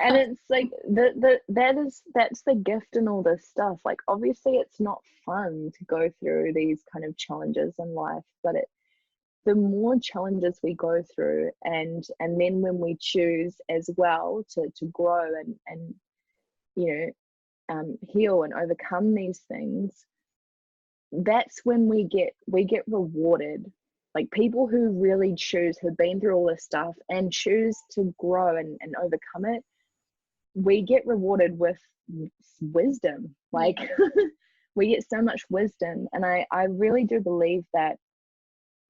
And it's like that's the gift in all this stuff. Like, obviously it's not fun to go through these kind of challenges in life, but the more challenges we go through, and then when we choose as well to grow and you know, heal and overcome these things, that's when we get rewarded. Like, people who really choose, who've been through all this stuff and choose to grow and overcome it, we get rewarded with wisdom. Like we get so much wisdom. And I really do believe that,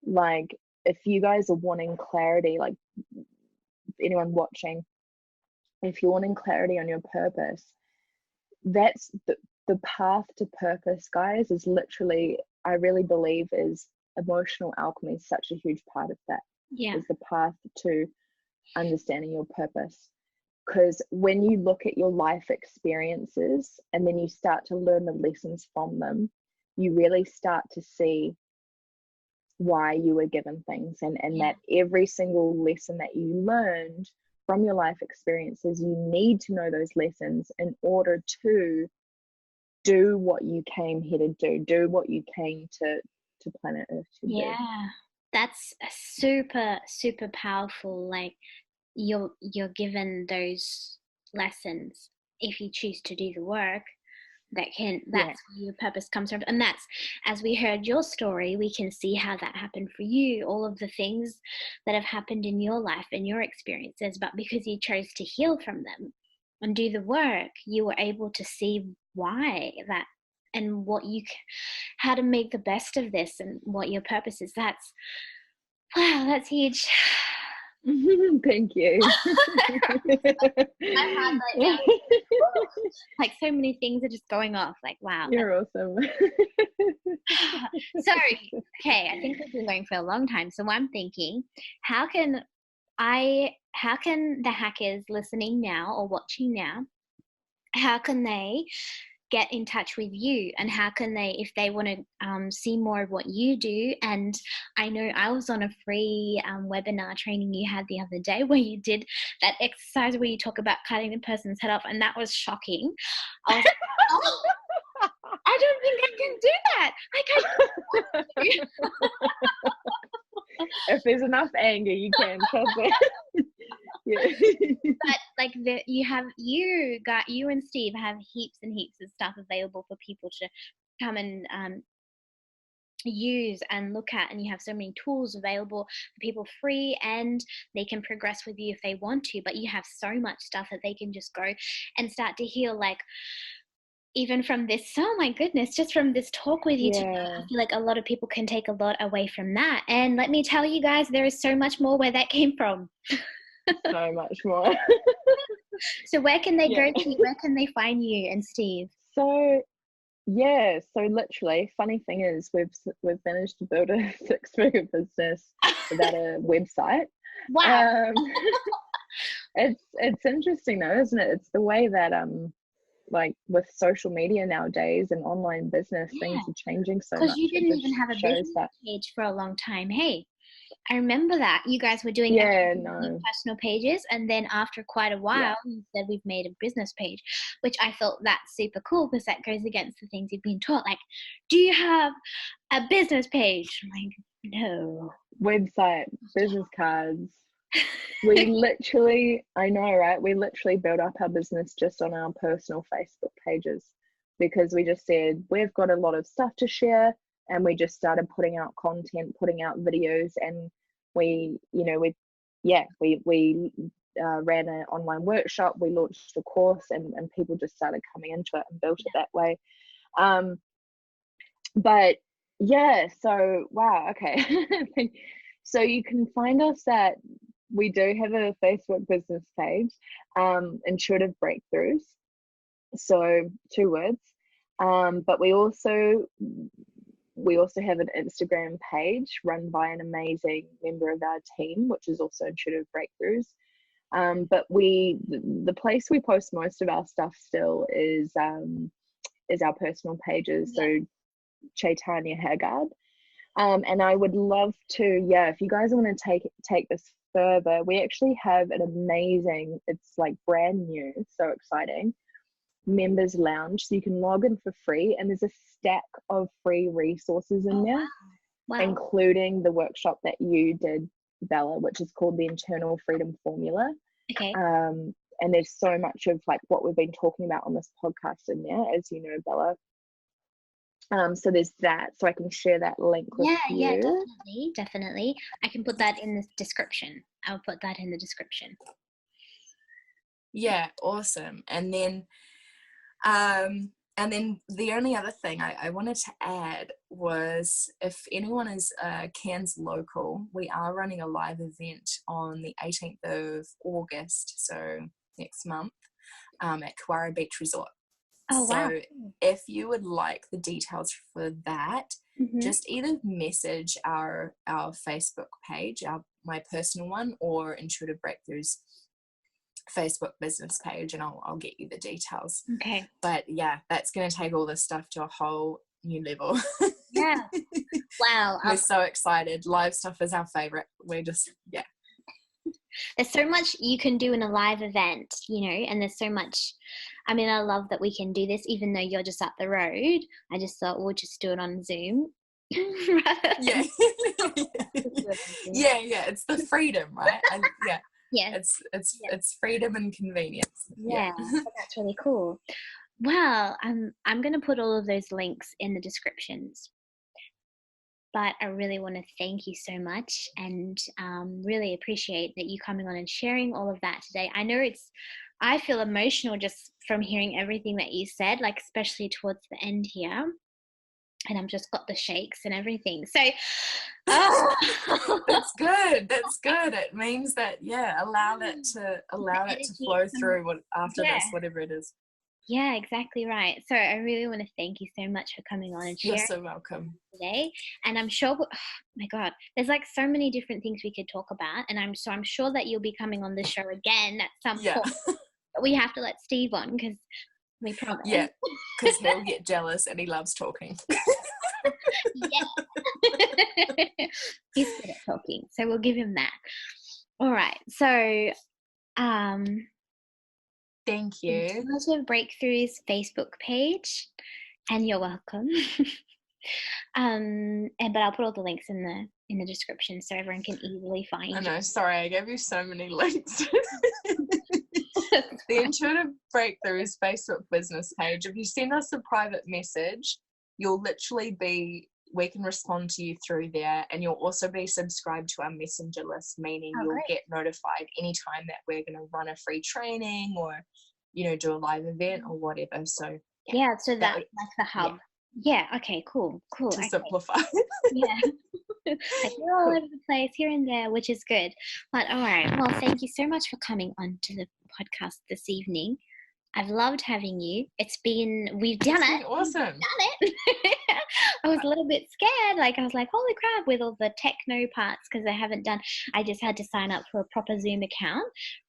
like, if you guys are wanting clarity, like anyone watching, if you're wanting clarity on your purpose, that's the path to purpose, guys, is literally, I really believe, is emotional alchemy is such a huge part of that. Is the path to understanding your purpose. Because when you look at your life experiences and then you start to learn the lessons from them, you really start to see why you were given things, and that every single lesson that you learned from your life experiences, you need to know those lessons in order to do what you came here to do what you came to planet Earth to do. That's a super, super powerful. Like, you're given those lessons if you choose to do the work. That's where your purpose comes from. And that's, as we heard your story, we can see how that happened for you, all of the things that have happened in your life and your experiences, but because you chose to heal from them and do the work, you were able to see why that, and how to make the best of this, and what your purpose is. That's huge. Thank you. I'm hard right now. Like, so many things are just going off. Like, wow. You're awesome. Sorry. Okay, I think we've been going for a long time. So I'm thinking, how can the hackers listening now or watching now, how can they get in touch with you, and how can they, if they want to see more of what you do? And I know I was on a free webinar training you had the other day where you did that exercise where you talk about cutting the person's head off, and that was shocking. I was like, oh, I don't think I can do that. Like, I can't. If there's enough anger, you can, trust me. But like, you and Steve have heaps and heaps of stuff available for people to come and use and look at, and you have so many tools available for people free, and they can progress with you if they want to, but you have so much stuff that they can just go and start to heal. Like, even from this, oh my goodness, just from this talk with you today, I feel like a lot of people can take a lot away from that. And let me tell you guys, there is so much more where that came from. So much more. So where can they go to? Where can they find you and Steve? So literally, funny thing is, we've managed to build a 6-figure business without a website. Wow. It's interesting though, isn't it? It's the way that like with social media nowadays and online business, things are changing so much. Because you didn't even have a business page for a long time. Hey, I remember that you guys were doing personal pages, and then after quite a while you said, we've made a business page, which I thought that's super cool, because that goes against the things you've been taught. Like, do you have a business page? I'm like, no. Website, business cards. We literally, I know, right? We literally built up our business just on our personal Facebook pages, because we just said, we've got a lot of stuff to share. And we just started putting out content, putting out videos, and we ran an online workshop. We launched a course, and people just started coming into it and built it that way. But yeah, so wow, okay. So you can find us at, we do have a Facebook business page, Intuitive Breakthroughs. So 2 words. But we also have an Instagram page run by an amazing member of our team, which is also Intuitive Breakthroughs. But the place we post most of our stuff still is our personal pages. So Chetanya Haggard. And I would love to, if you guys want to take this further, we actually have an amazing, it's like brand new, so exciting, members lounge. So you can log in for free, and there's a stack of free resources in there. Wow. Including the workshop that you did, Bella, which is called the Internal Freedom Formula. Okay. And there's so much of like what we've been talking about on this podcast in there, as you know, Bella. So there's that, so I can share that link with you. Yeah, definitely. I can put that in the description. I'll put that in the description. Yeah, awesome. And then the only other thing I wanted to add was, if anyone is Cairns local, we are running a live event on the 18th of August, so next month, at Kawara Beach Resort. Oh, wow. So if you would like the details for that, just either message our Facebook page, my personal one, or Intuitive Breakthroughs Facebook business page, and I'll get you the details. Okay. But yeah, that's going to take all this stuff to a whole new level. Yeah. Wow. We're so excited. Live stuff is our favorite. We're just, yeah. There's so much you can do in a live event, you know, and there's so much. I mean, I love that we can do this, even though you're just up the road. I just thought we'll just do it on Zoom. Yeah. Yeah. It's the freedom, right? Yeah. It's freedom and convenience. Yeah. That's really cool. Well, I'm going to put all of those links in the descriptions. But I really want to thank you so much, and really appreciate that you coming on and sharing all of that today. I know I feel emotional just from hearing everything that you said, like especially towards the end here. And I've just got the shakes and everything. So that's good. It means that, allow it to flow through after this, whatever it is. Yeah, exactly right. So I really want to thank you so much for coming on and sharing. You're so welcome. Today. And I'm sure, oh my God, there's like so many different things we could talk about. And I'm sure that you'll be coming on the show again at some point. But we have to let Steve on, because we promise. Yeah, because he'll get jealous and he loves talking. Yeah. He's good at talking. So we'll give him that. All right. So, thank you. Intuitive Breakthroughs Facebook page, and you're welcome. But I'll put all the links in the description so everyone can easily find. I know. Sorry, I gave you so many links. The Intuitive Breakthroughs Facebook business page. If you send us a private message, you'll literally we can respond to you through there, and you'll also be subscribed to our messenger list, meaning you'll get notified anytime that we're going to run a free training or, do a live event or whatever. So so that's like the hub. Yeah. Okay. Cool. To simplify. Yeah. Like you're all over the place, here and there, which is good. But all right. Well, thank you so much for coming on to the podcast this evening. I've loved having you. We've done it. Awesome. We've done it. I was a little bit scared. I was like, holy crap, with all the techno parts, because I just had to sign up for a proper Zoom account,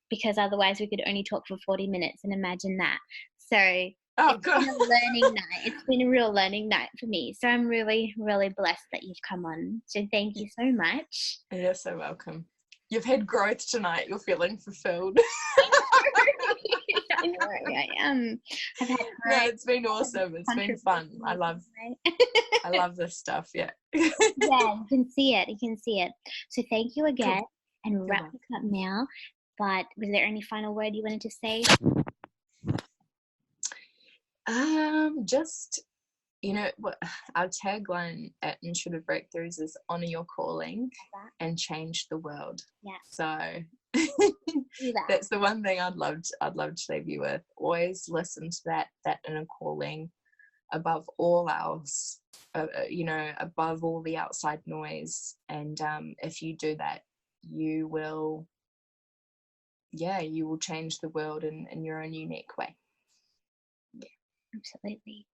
because otherwise we could only talk for 40 minutes, and imagine that. So it's been a learning night. It's been a real learning night for me. So I'm really, really blessed that you've come on. So thank you so much. You're so welcome. You've had growth tonight. You're feeling fulfilled. I know, I am. I've had no, it's been awesome. It's been fun. I love this stuff. Yeah. Yeah, you can see it. So thank you again. Cool. And we'll wrap this up now. But was there any final word you wanted to say? Just, what our tagline at Intuitive Breakthroughs is honor your calling and change the world. Yeah. So that's the one thing I'd love to leave you with. Always listen to that inner calling above all else, above all the outside noise. And if you do that, you will change the world in your own unique way. Yeah, absolutely.